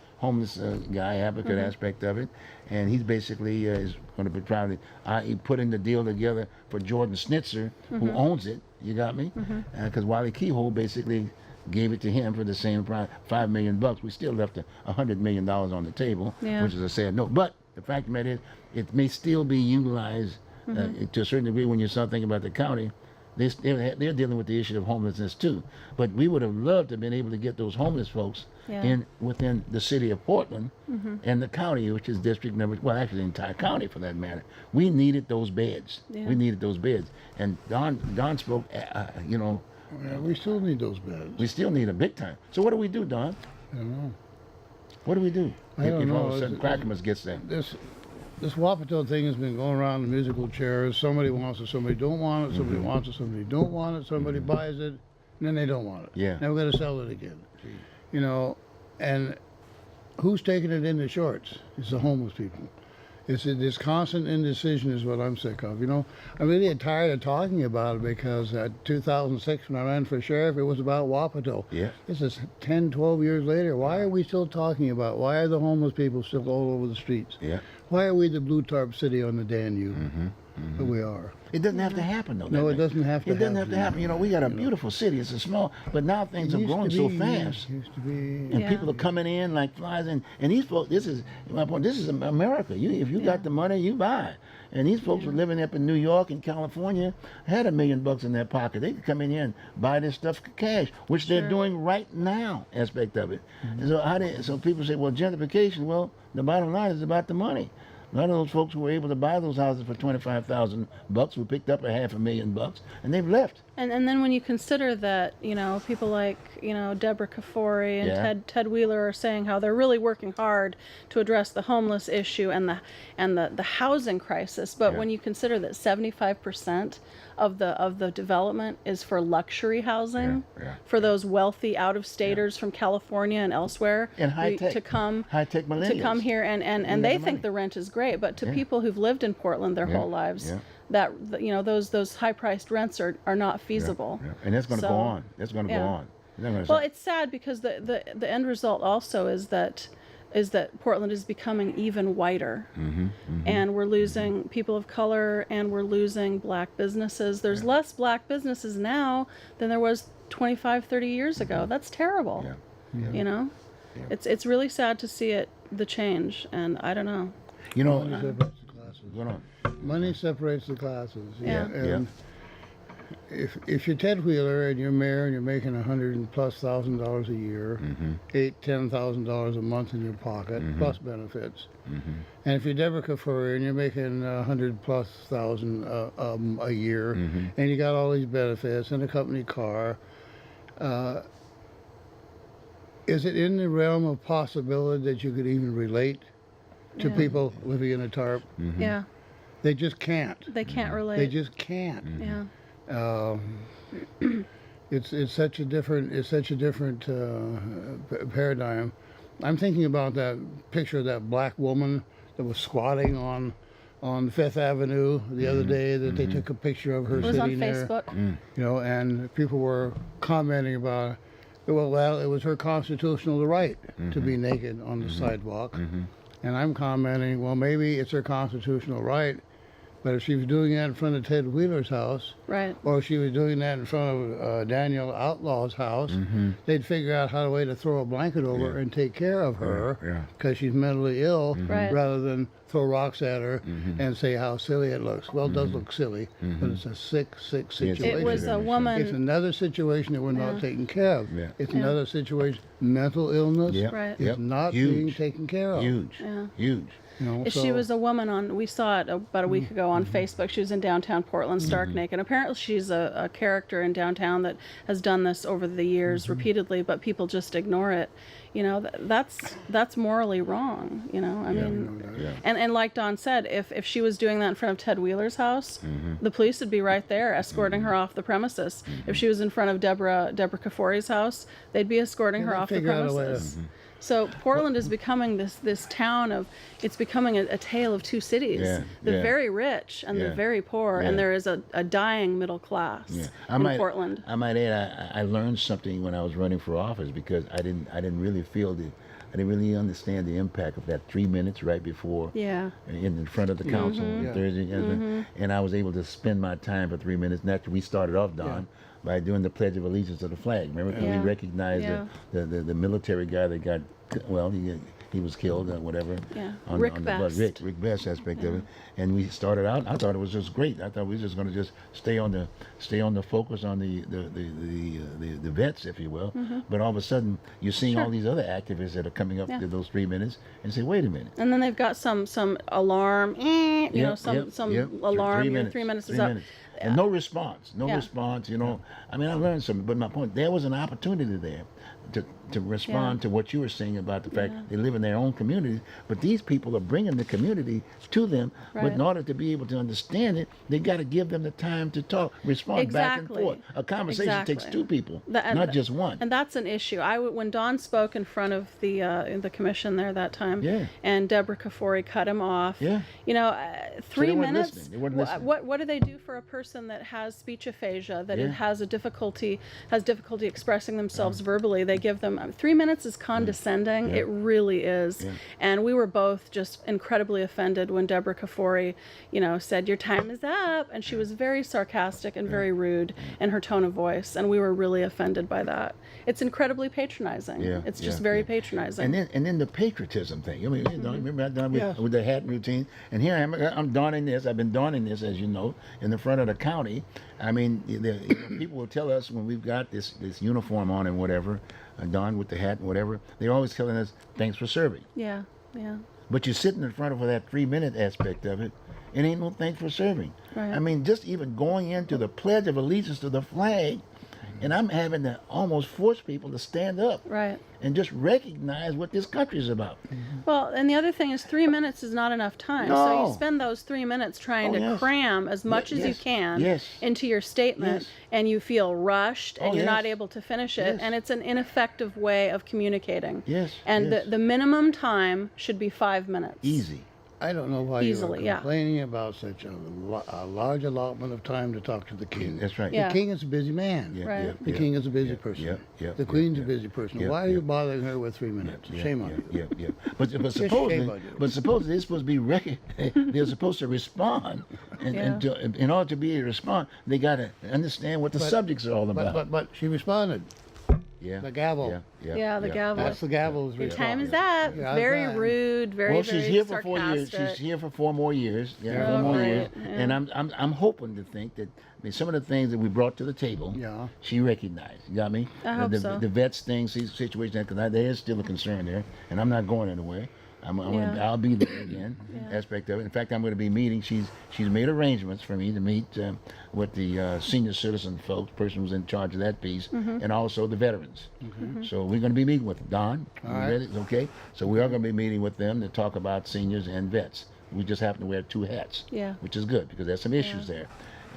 guy, advocate aspect of it, and he's basically is going to be trying to he putting the deal together for Jordan Snitzer, who owns it. You got me? Because Wiley Keyhole basically gave it to him for the same price, $5 million. We still left $100 million on the table, which is a sad note. But the fact of the matter is, it may still be utilized to a certain degree when you start thinking about the county. They're dealing with the issue of homelessness too. But we would have loved to have been able to get those homeless folks within the city of Portland and the county, which is district number, well, actually the entire county for that matter. We needed those beds. We needed those beds. And Don spoke, you know. Yeah, we still need those beds. We still need them big time. So what do we do, Don? I don't know. What do we do? I don't if all know. of a sudden Clackamas gets them? This Wapato thing has been going around in musical chairs. Somebody wants it, somebody don't want it, somebody wants it, somebody don't want it, somebody buys it, and then they don't want it. Yeah. Now we're going to sell it again. You know, and who's taking it in the shorts? It's the homeless people. It's this constant indecision is what I'm sick of. You know, I'm really tired of talking about it because 2006 when I ran for sheriff, it was about Wapato. Yeah. This is 10, 12 years later. Why are we still talking about it? Why are the homeless people still all over the streets? Yeah. Why are we the blue tarp city on the Danube? But we are. It doesn't have to happen, though. No, it doesn't have to. It doesn't have to happen. You know, we got a beautiful city. It's a small, but now things are growing so fast. Used to be. And people are coming in like flies, and these folks. This is my point. This is America. If you got the money, you buy. And these folks were living up in New York and California, had $1 million in their pocket. They could come in here and buy this stuff for cash, which they're doing right now. Aspect of it. And so people say, well, gentrification. Well, the bottom line is about the money. A lot of those folks who were able to buy those houses for $25,000 who picked up $500,000, and they've left. And then when you consider that, you know, people like, you know, Deborah Kafori and Ted Wheeler are saying how they're really working hard to address the homeless issue and the housing crisis, but when you consider that 75% of the development is for luxury housing for those wealthy out-of-staters from California and elsewhere and high-tech millennials to come here and they think the rent is great, but to people who've lived in Portland their whole lives, that, you know, those high-priced rents are not feasible. And that's going to go on. That's going to go on. Well, it's sad because the end result also is that Portland is becoming even whiter, and we're losing people of color, and we're losing black businesses. There's less black businesses now than there was 25, 30 years ago. That's terrible. You know, it's really sad to see the change, and I don't know. You know, money separates the classes. And if you're Ted Wheeler and you're mayor and you're making $100,000+ a year, $10,000 a month in your pocket plus benefits, and if you're Deborah Kafuri and you're making $100,000+ a year, and you got all these benefits and a company car, is it in the realm of possibility that you could even relate to people living in a tarp? Yeah. They just can't. They can't relate. They just can't. It's such a different paradigm. I'm thinking about that picture of that black woman that was squatting on Fifth Avenue the other day. That they took a picture of her sitting there. It was on Facebook. You know, and people were commenting about, well, it was her constitutional right to be naked on the sidewalk. And I'm commenting, well, maybe it's her constitutional right, but if she was doing that in front of Ted Wheeler's house, or if she was doing that in front of Daniel Outlaw's house, they'd figure out how a way to throw a blanket over her and take care of her because she's mentally ill, rather than throw rocks at her and say how silly it looks. Well, it does look silly, but it's a sick situation. It was a woman. It's another situation that we're not taking care of. It's another situation. Mental illness is not being taken care of. Huge. You know, She was a woman we saw it about a week ago on Facebook. She was in downtown Portland, stark naked. Apparently she's a character in downtown that has done this over the years repeatedly, but people just ignore it. You know, that's morally wrong, you know. I mean, and like Don said, if she was doing that in front of Ted Wheeler's house, the police would be right there escorting her off the premises. If she was in front of Deborah Kafori's house, they'd be escorting her off the premises. So Portland is becoming this town of, it's becoming a tale of two cities. The very rich and the very poor, and there is a dying middle class in Portland. I might add, I learned something when I was running for office, because I didn't really understand the impact of that 3 minutes right before in front of the council on Thursday, and I was able to spend my time for 3 minutes. And after we started off, Don, by doing the Pledge of Allegiance to the flag. Remember, we recognized the military guy that got, well, he was killed or whatever. On Rick the Best. Rick Best aspect of it. And we started out, I thought it was just great. I thought we were just going to just stay on the focus on the vets, if you will. But all of a sudden, you're seeing all these other activists that are coming up to those 3 minutes and say, wait a minute. And then they've got some alarm, some alarm, 3 minutes is up. And no response, you know. I mean, I learned something, but my point, there was an opportunity there to respond to what you were saying about the fact they live in their own communities, but these people are bringing the community to them. But in order to be able to understand it, they got to give them the time to talk, respond back and forth. A conversation takes two people, not just one. And that's an issue. When Don spoke in front of the commission there that time, and Deborah Kafori cut him off. You know, 3 minutes. What do they do for a person that has speech aphasia, that it has difficulty expressing themselves verbally? They give them 3 minutes is condescending. It really is. And we were both just incredibly offended when Deborah Kafori, you know, said your time is up, and she was very sarcastic and very rude in her tone of voice, and we were really offended by that. It's incredibly patronizing. It's just very patronizing. And then the patriotism thing. I mean, you know, remember I done with the hat routine, and here I'm donning this. I've been donning this, as you know, in the front of the county. I mean, people will tell us when we've got this uniform on and whatever, donned with the hat and whatever, they're always telling us, thanks for serving. But you're sitting in front of that 3-minute aspect of it, it ain't no thanks for serving. I mean, just even going into the Pledge of Allegiance to the flag, and I'm having to almost force people to stand up and just recognize what this country is about. Well, and the other thing is 3 minutes is not enough time. So you spend those 3 minutes trying to cram as much as you can into your statement, and you feel rushed, and you're not able to finish it, and it's an ineffective way of communicating. And the minimum time should be 5 minutes. Easy. I don't know why you're complaining about such a large allotment of time to talk to the king. That's right. The king is a busy man. The king is a busy person. The queen's a busy person. Why are you bothering her with 3 minutes? Shame on you. But supposedly they're supposed to be they're supposed to respond, and in order to be able to respond, they got to understand what the subjects are all about. But she responded. The gavel. The gavel. That's the gavel's Your time is up. Very rude. Very she's here for sarcastic. 4 years. She's here for 4 more years. 4 more years. And I'm hoping to think that some of the things that we brought to the table, she recognized. You got me? I hope so. The vets things, these situations, because there is still a concern there, and I'm not going anywhere. I'll be there again. Aspect of it. In fact, I'm going to be meeting. She's made arrangements for me to meet with the senior citizen folks, person who's in charge of that piece, and also the veterans. So we're going to be meeting with them. Don, okay? So we are going to be meeting with them to talk about seniors and vets. We just happen to wear 2 hats, which is good because there's some issues there,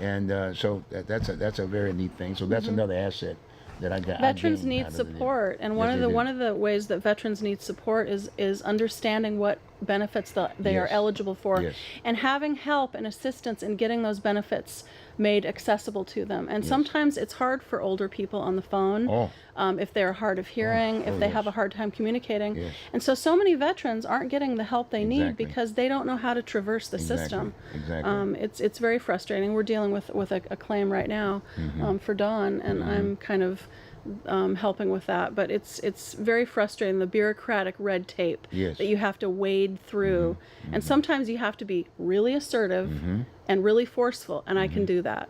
and so that's a very neat thing. So that's another asset that I got. Veterans need support, and one of the ways that veterans need support is understanding what benefits they are eligible for, and having help and assistance in getting those benefits made accessible to them. And sometimes it's hard for older people on the phone, if they're hard of hearing, if they have a hard time communicating. And so many veterans aren't getting the help they need because they don't know how to traverse the system. It's very frustrating. We're dealing with a claim right now for Dawn, and I'm kind of helping with that, but it's very frustrating, the bureaucratic red tape that you have to wade through, and sometimes you have to be really assertive and really forceful, and I can do that.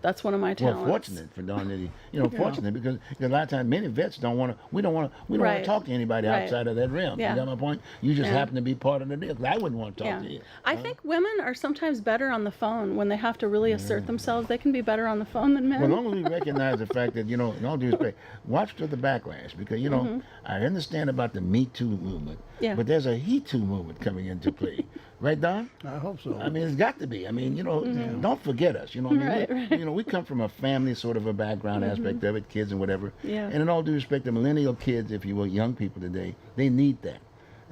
That's one of my talents. Well, fortunate for Don that fortunate because a lot of times many vets don't want to talk to anybody outside of that realm. You got my point? You just happen to be part of the deal. I wouldn't want to talk to you. I think women are sometimes better on the phone when they have to really assert themselves. They can be better on the phone than men. Well, as long as we recognize the fact that, in all due respect, watch for the backlash because, I understand about the Me Too movement, but there's a He Too movement coming into play. Right, Don? I hope so. I mean, it's got to be. I mean, don't forget us. We come from a family sort of a background aspect of it, kids and whatever. And in all due respect, the millennial kids, if you will, young people today, they need that.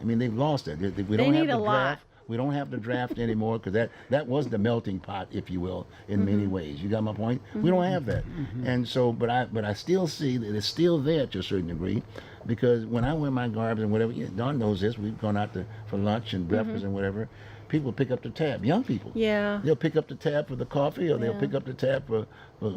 I mean, they've lost that. We don't have the draft. We don't have the draft anymore because that was the melting pot, if you will, in many ways. You got my point? We don't have that. And so, but I still see that it's still there to a certain degree because when I wear my garbs and whatever, Don knows this, we've gone out for lunch and breakfast and whatever, people pick up the tab, young people. They'll pick up the tab for the coffee or they'll pick up the tab for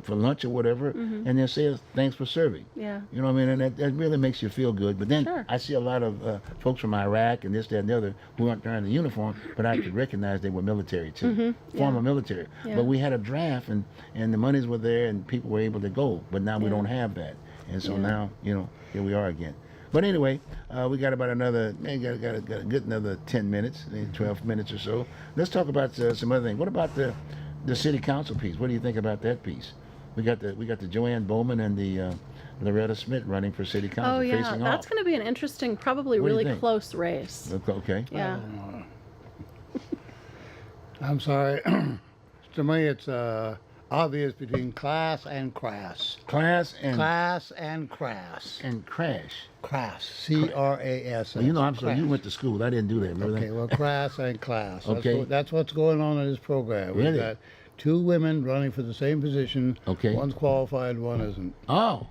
lunch or whatever, and they'll say, thanks for serving. You know what I mean? And that really makes you feel good. But then I see a lot of folks from Iraq and this, that, and the other who aren't wearing the uniform, but I could recognize they were military too, former military. But we had a draft and the monies were there and people were able to go, but now we don't have that. And so now, here we are again. But anyway, we got about another, got a good another 10 minutes, 12 minutes or so. Let's talk about some other things. What about the city council piece? What do you think about that piece? We got the Joanne Bowman and the Loretta Smith running for city council. Oh yeah, facing that's going to be an interesting, probably really close race. Okay. Yeah. I'm sorry. To me, it's obvious between class and crass. Class and Class and crass. and crash. Crass. C-R-A-S. Well, you know, I'm sorry. You went to school. I didn't do that. Remember Okay, that? well, crass and class. Okay. That's what's going on in this program. Really? We've got two women running for the same position. Okay. One's qualified, one isn't. Oh.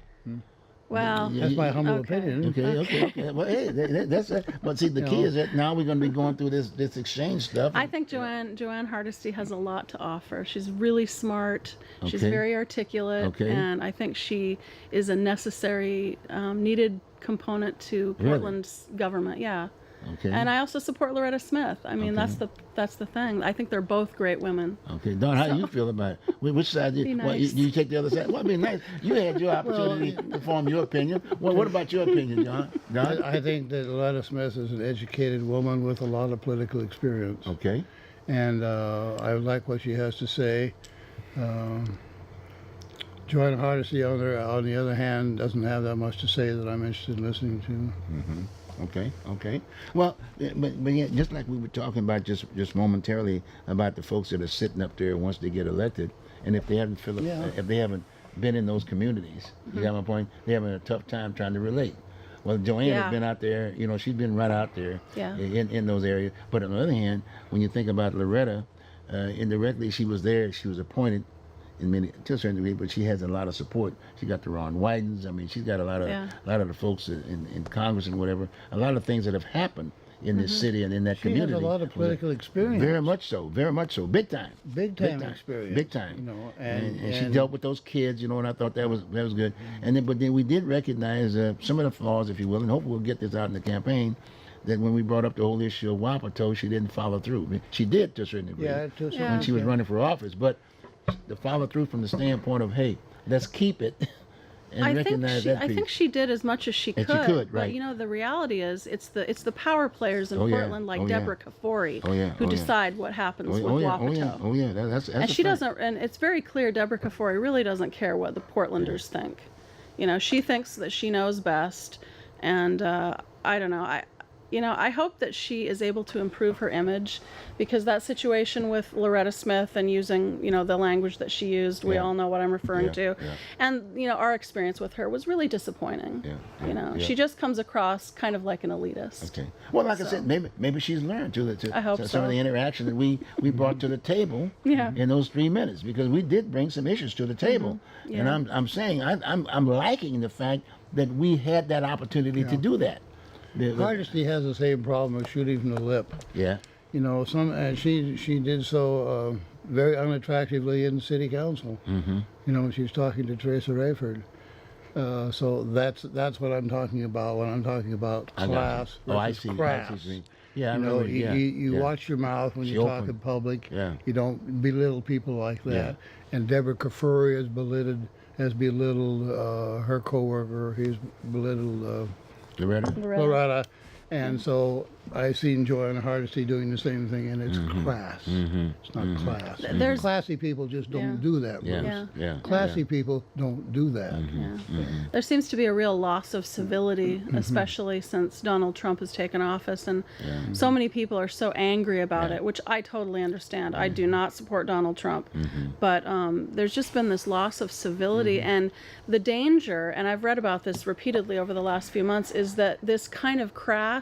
Well, That's my humble opinion. Okay. Well, hey, that's but see, the key is that now we're going to be going through this exchange stuff. I think Joanne Hardesty has a lot to offer. She's really smart. She's Okay. very articulate, Okay. and I think she is a necessary, needed component to Really? Portland's government. Yeah. Okay. And I also support Loretta Smith. I mean, Okay. that's the thing. I think they're both great women. Okay, Don, how do you feel about it? Which side? Be What, nice. you take the other side? Well, it'd be nice. You had your opportunity to form your opinion. Well, what about your opinion, John? Don? I think that Loretta Smith is an educated woman with a lot of political experience. Okay. And I like what she has to say. Joanne Hardesty, on the other hand, doesn't have that much to say that I'm interested in listening to. Okay. Well, but yeah, just like we were talking about just momentarily about the folks that are sitting up there once they get elected, and if they haven't if they haven't been in those communities, you got my point. They're having a tough time trying to relate. Well, Joanne Yeah. has been out there. You know, she's been right out there Yeah. in those areas. But on the other hand, when you think about Loretta, indirectly she was there. She was appointed in many to a certain degree, but she has a lot of support. She got the Ron Wydens. I mean, she's got a lot of the folks in Congress and whatever. A lot of things that have happened in this city and in that She community. has a lot of political experience. Very much so. Big time. Big time experience. Big time. You know, and she dealt with those kids, you know, and I thought that was good. And then, but then we did recognize some of the flaws, if you will, and hopefully we'll get this out in the campaign. That when we brought up the whole issue of Wapato, she didn't follow through. I mean, she did to a certain degree Yeah, to a certain when she was extent. running for office, but the follow through from the standpoint of, hey, let's keep it and I think recognize that piece. I think she did as much as she As could. she could, But right. you know, the reality is, it's the power players in Oh, yeah. Portland, like Oh, yeah. Deborah Kafori, Oh, yeah. who Oh, yeah. decide what happens with Wapato. Oh yeah, that's And a she fact. doesn't, and it's very clear Deborah Kafori really doesn't care what the Portlanders think. You know, she thinks that she knows best, and I don't know. I hope that she is able to improve her image, because that situation with Loretta Smith and using, the language that she used, we Yeah. all know what I'm referring Yeah, to. yeah. And, our experience with her was really disappointing. Yeah. She just comes across kind of like an elitist. Okay. Well, like I said, maybe she's learned to I hope some so. of the interaction that we brought to the table Yeah. in those 3 minutes, because we did bring some issues to the table, and Yeah. I'm saying I'm liking the fact that we had that opportunity to do that. Hardesty has the same problem of shooting from the lip. Yeah. She did so very unattractively in city council. Mm-hmm. When she was talking to Teresa Rayford. So that's what I'm talking about when I'm talking about I got you. class Oh, I versus see. crass. I see. Yeah, I You know, remember. Yeah. you yeah. watch your mouth when She you talk opened. in public. Yeah. You don't belittle people like that. Yeah. And Deborah Kafuri has belittled her coworker. He's belittled Loretta? Loretta. And so I seen Joanne Hardesty doing the same thing, and it's crass. It's not class. There's- Classy people just don't Yeah. do that. Yeah. Bruce. Yeah. Classy people don't do that. Yeah. There seems to be a real loss of civility, especially since Donald Trump has taken office, and so many people are so angry about it, which I totally understand. I do not support Donald Trump, but there's just been this loss of civility, and the danger, and I've read about this repeatedly over the last few months, is that this kind of crass,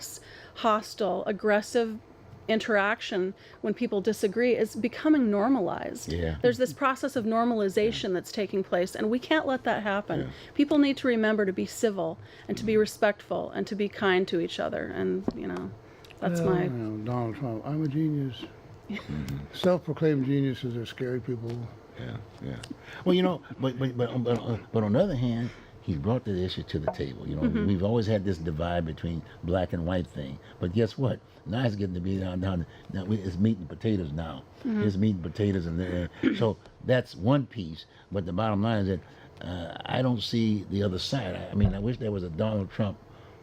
hostile, aggressive interaction when people disagree is becoming normalized. Yeah. There's this process of normalization that's taking place, and we can't let that happen. People need to remember to be civil and to be respectful and to be kind to each other, and that's my Donald Trump. I'm a genius. Self-proclaimed geniuses are scary people. Yeah. Well, but on the other hand, he's brought the issue to the table. We've always had this divide between black and white thing. But guess what? Now it's getting to be down. It's meat and potatoes now. It's meat and potatoes, and so that's one piece. But the bottom line is that I don't see the other side. I mean, I wish there was a Donald Trump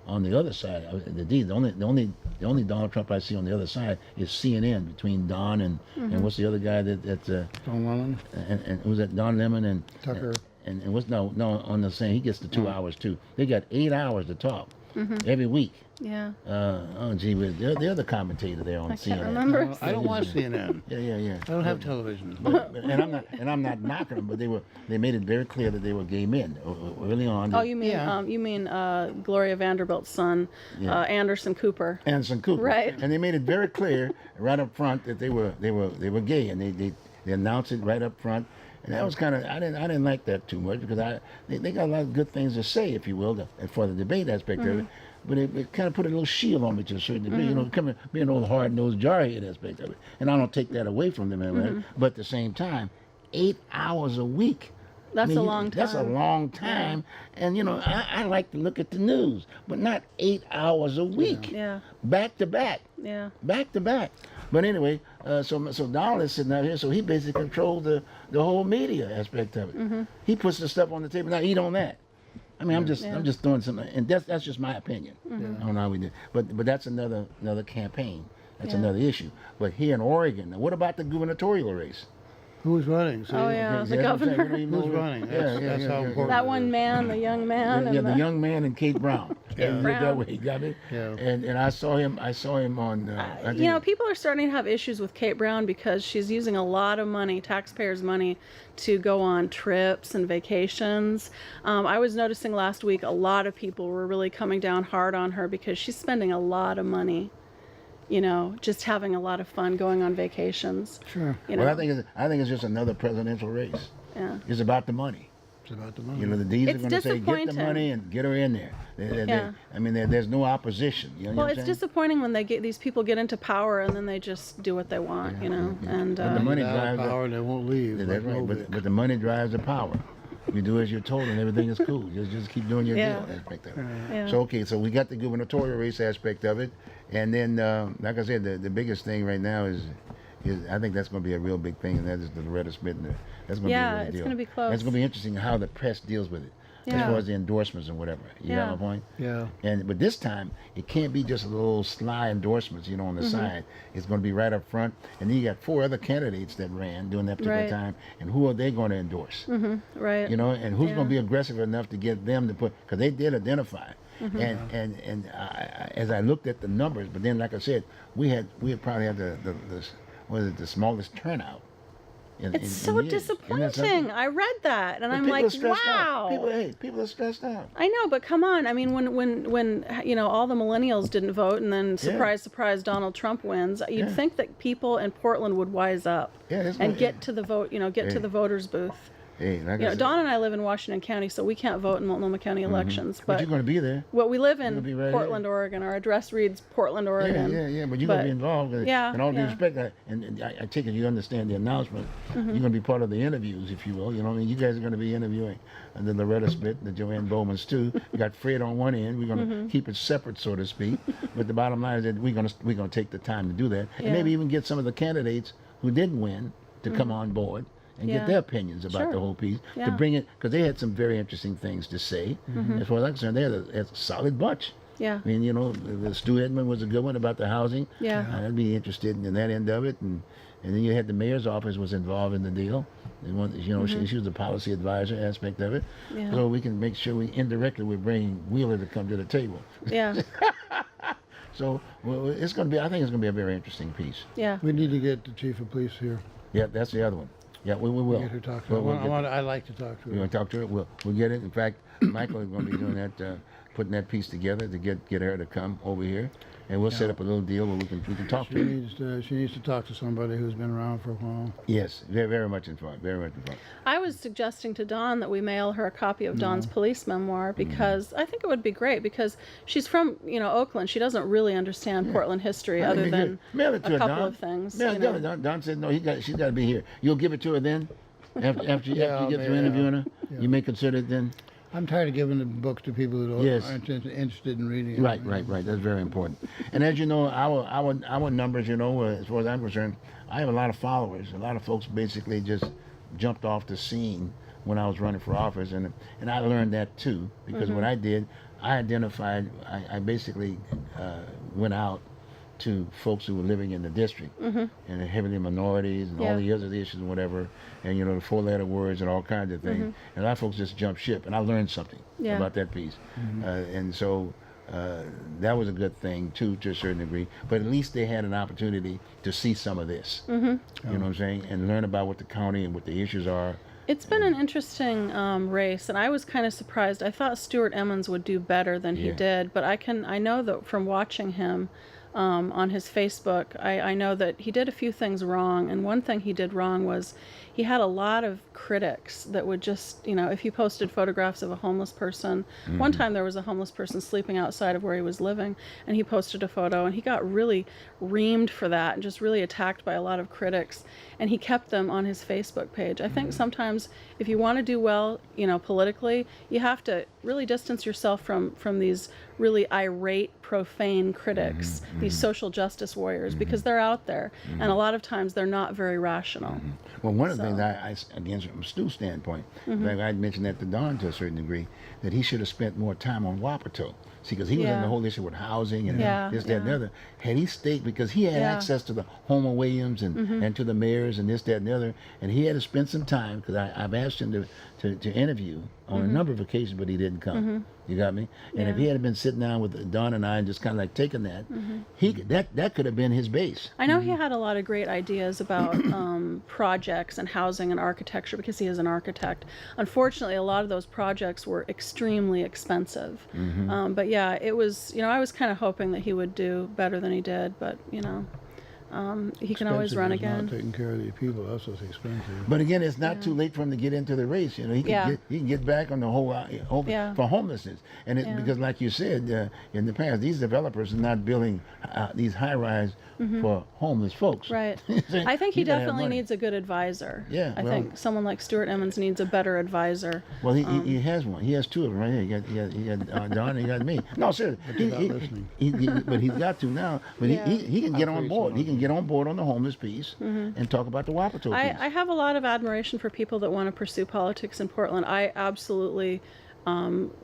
on the other side. The only Donald Trump I see on the other side is CNN, between Don and what's the other guy that's Don Lemon, and who's that? Don Lemon and Tucker. and what's no on the same. He gets the 2 hours too. They got 8 hours to talk every week. Yeah. Oh gee whiz, the other commentator there on I CNN. can't remember. I don't watch CNN. Yeah. I don't have television. And I'm not knocking them, but they made it very clear that they were gay men early on. Oh, you mean Gloria Vanderbilt's son, Anderson Cooper. Anderson Cooper. Right. And they made it very clear right up front that they were gay, and they announced it right up front. And that was kind of I didn't like that too much because they got a lot of good things to say, if you will, for the debate aspect of it. But it kind of put a little shield on me to a certain degree, being an old hard-nosed jarhead aspect of it. And I don't take that away from them, but at the same time, 8 hours a week. That's a long time. That's a long time. Yeah. And, I like to look at the news, but not 8 hours a week. Yeah. Back to back. Yeah. Back to back. But anyway, so Donald is sitting out here, so he basically controlled the whole media aspect of it. He puts the stuff on the table. Now eat on that. I mean, I'm just throwing something, and that's just my opinion. I don't know how we do, but that's another campaign. That's another issue. But here in Oregon, now what about the gubernatorial race? Who's running? See, the governor. Who's running? That's how important. That one man, the young man. Yeah, the young man and Kate Brown. That way, got it. Yeah. And I saw him on. People are starting to have issues with Kate Brown because she's using a lot of money, taxpayers' money, to go on trips and vacations. I was noticing last week a lot of people were really coming down hard on her because she's spending a lot of money. Just having a lot of fun going on vacations. Sure. Well, I think it's just another presidential race. Yeah. It's about the money. It's about the money. The D's are going to say, get the money and get her in there. There's no opposition. Well, it's disappointing when these people get into power and then they just do what they want, And but the money drives power, they won't leave. That's right. But the money drives the power. You do as you're told, and everything is cool. Just keep doing your deal aspect of it. Yeah. So we got the gubernatorial race aspect of it, and then like I said, the biggest thing right now is I think that's going to be a real big thing, and that is the Loretta Smith. That's going to be a real deal. It's going to be close. And it's going to be interesting how the press deals with it. As far as the endorsements and whatever. You got my point? Yeah. But this time, it can't be just a little sly endorsements, on the side. It's going to be right up front. And then you got 4 other candidates that ran during that particular time. And who are they going to endorse? Right. And who's going to be aggressive enough to get them to put, because they did identify. And as I looked at the numbers, but then like I said, we had probably had the smallest turnout. It's so disappointing. I read that, and I'm like, wow. People are stressed out. I know, but come on. I mean, when all the millennials didn't vote, and then surprise, Donald Trump wins, you'd think that people in Portland would wise up and get to the vote. Get to the voters' booth. Hey, Dawn and I live in Washington County, so we can't vote in Multnomah County elections. But you're going to be there. Well, we live in Portland, Oregon. Our address reads Portland, Oregon. Yeah. But you're going to be involved. And all due respect, and I take it you understand the announcement. You're going to be part of the interviews, if you will. You guys are going to be interviewing the Loretta Smith, the Joanne Bowmans too. We got Fred on one end. We're going to keep it separate, so to speak. But the bottom line is that we're going to take the time to do that, and maybe even get some of the candidates who didn't win to come on board and get their opinions about the whole piece, to bring it, because they had some very interesting things to say. As far as I'm concerned, they're a solid bunch. Yeah. I mean, the Stu Edmund was a good one about the housing. Yeah. I'd be interested in that end of it. And then you had the mayor's office was involved in the deal. They want, she was the policy advisor aspect of it. Yeah. So we can make sure indirectly we're bringing Wheeler to come to the table. Yeah. So it's going to be, I think it's going to be a very interesting piece. Yeah. We need to get the chief of police here. Yeah, that's the other one. Yeah, we will. Get her to talk to her. I'd like to talk to her. You want to talk to her? We'll get it. In fact, Michael is going to be doing that, putting that piece together to get her to come over here, and we'll set up a little deal where we can talk to her. She needs to talk to somebody who's been around for a while. Yes, very, very much involved. Very much involved. I was suggesting to Dawn that we mail her a copy of Dawn's police memoir because I think it would be great, because she's from Oakland. She doesn't really understand Portland history other than a couple of things. Don said no. She's got to be here. You'll give it to her then, after you get through interviewing her. Yeah. You may consider it then. I'm tired of giving the books to people who aren't interested in reading. Right. That's very important. And as you know, our numbers, as far as I'm concerned, I have a lot of followers. A lot of folks basically just jumped off the scene when I was running for office, and I learned that too, because what I did, I identified. I basically went out to folks who were living in the district, and heavily minorities and all the other issues and whatever, and the 4-letter words and all kinds of things. And a lot of folks just jumped ship, and I learned something about that piece. And so that was a good thing too, to a certain degree. But at least they had an opportunity to see some of this. You know what I'm saying, and learn about what the county and what the issues are. It's been an interesting race, and I was kind of surprised. I thought Stewart Emmons would do better than he did, but I know that from watching him on his Facebook, I know that he did a few things wrong, and one thing he did wrong was he had a lot of critics that would just, if you posted photographs of a homeless person, one time there was a homeless person sleeping outside of where he was living, and he posted a photo, and he got really reamed for that and just really attacked by a lot of critics, and he kept them on his Facebook page. I think sometimes if you want to do well, politically, you have to really distance yourself from these really irate, profane critics, these social justice warriors, because they're out there, and a lot of times they're not very rational. Well, one of the things I again, from Stu's standpoint, like I mentioned that to Don to a certain degree, that he should have spent more time on Wapato. See, because he was in the whole issue with housing and this, that, and the other. Had he stayed, because he had access to the Homer Williams and to the mayors and this, that, and the other, and he had to spend some time, because I've asked him to interview on a number of occasions, but he didn't come. You got me? And if he had been sitting down with Don and I and just kind of like taking that, that could have been his base. I know he had a lot of great ideas about projects and housing and architecture, because he is an architect. Unfortunately, a lot of those projects were extremely expensive. But yeah, it was, I was kind of hoping that he would do better than he did, but he can always run again. Not taking care of the people, that's what's expensive. But again, it's not too late for him to get into the race. He can get back on the whole for homelessness. And because, like you said, in the past, these developers are not building these high-rise for homeless folks. Right. I think he definitely needs a good advisor. Yeah. I think someone like Stewart Emmons needs a better advisor. Well, he has one. He has two of them right here. He got Don and he got me. No, seriously. But he's got to now. But he can get on board. He can get on board on the homeless piece and talk about the Wapato piece. I have a lot of admiration for people that want to pursue politics in Portland. I absolutely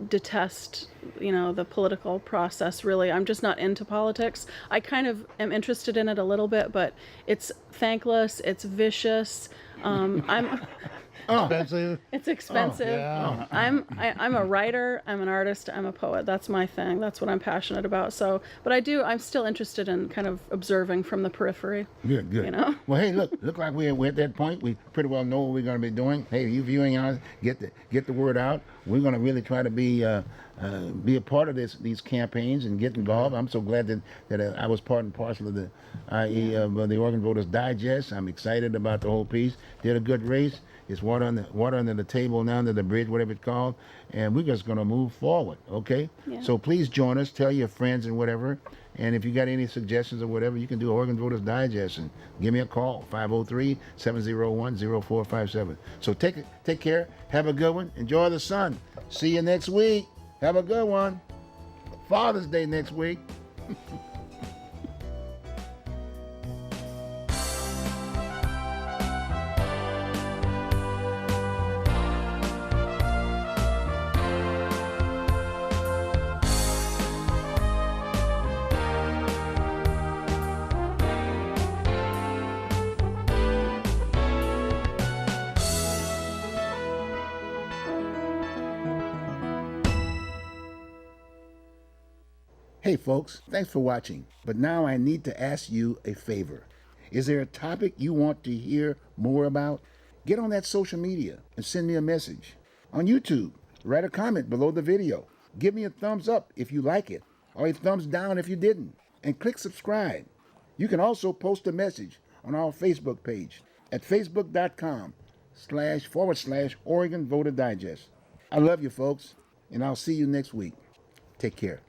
detest, the political process, really. I'm just not into politics. I kind of am interested in it a little bit, but it's thankless, it's vicious. Expensive. It's expensive. Yeah. I'm a writer, I'm an artist, I'm a poet. That's my thing. That's what I'm passionate about. So, but I'm still interested in kind of observing from the periphery. Good. Well, hey, look like we're at that point. We pretty well know what we're going to be doing. Hey, you viewing ours, get the word out. We're going to really try to be a part of these campaigns and get involved. I'm so glad that I was part and parcel of the the Oregon Voters Digest. I'm excited about the whole piece. Did a good race. It's water under the table now, under the bridge, whatever it's called, and we're just going to move forward, okay? Yeah. So please join us, tell your friends and whatever, and if you got any suggestions or whatever, you can do Oregon Voters Digest and give me a call, 503-701-0457. So take care, have a good one, enjoy the sun. See you next week. Have a good one. Father's Day next week. Hey folks, thanks for watching. But now I need to ask you a favor. Is there a topic you want to hear more about? Get on that social media and send me a message. On YouTube, write a comment below the video. Give me a thumbs up if you like it, or a thumbs down if you didn't. And click subscribe. You can also post a message on our Facebook page at facebook.com//Oregon Voter Digest. I love you folks, and I'll see you next week. Take care.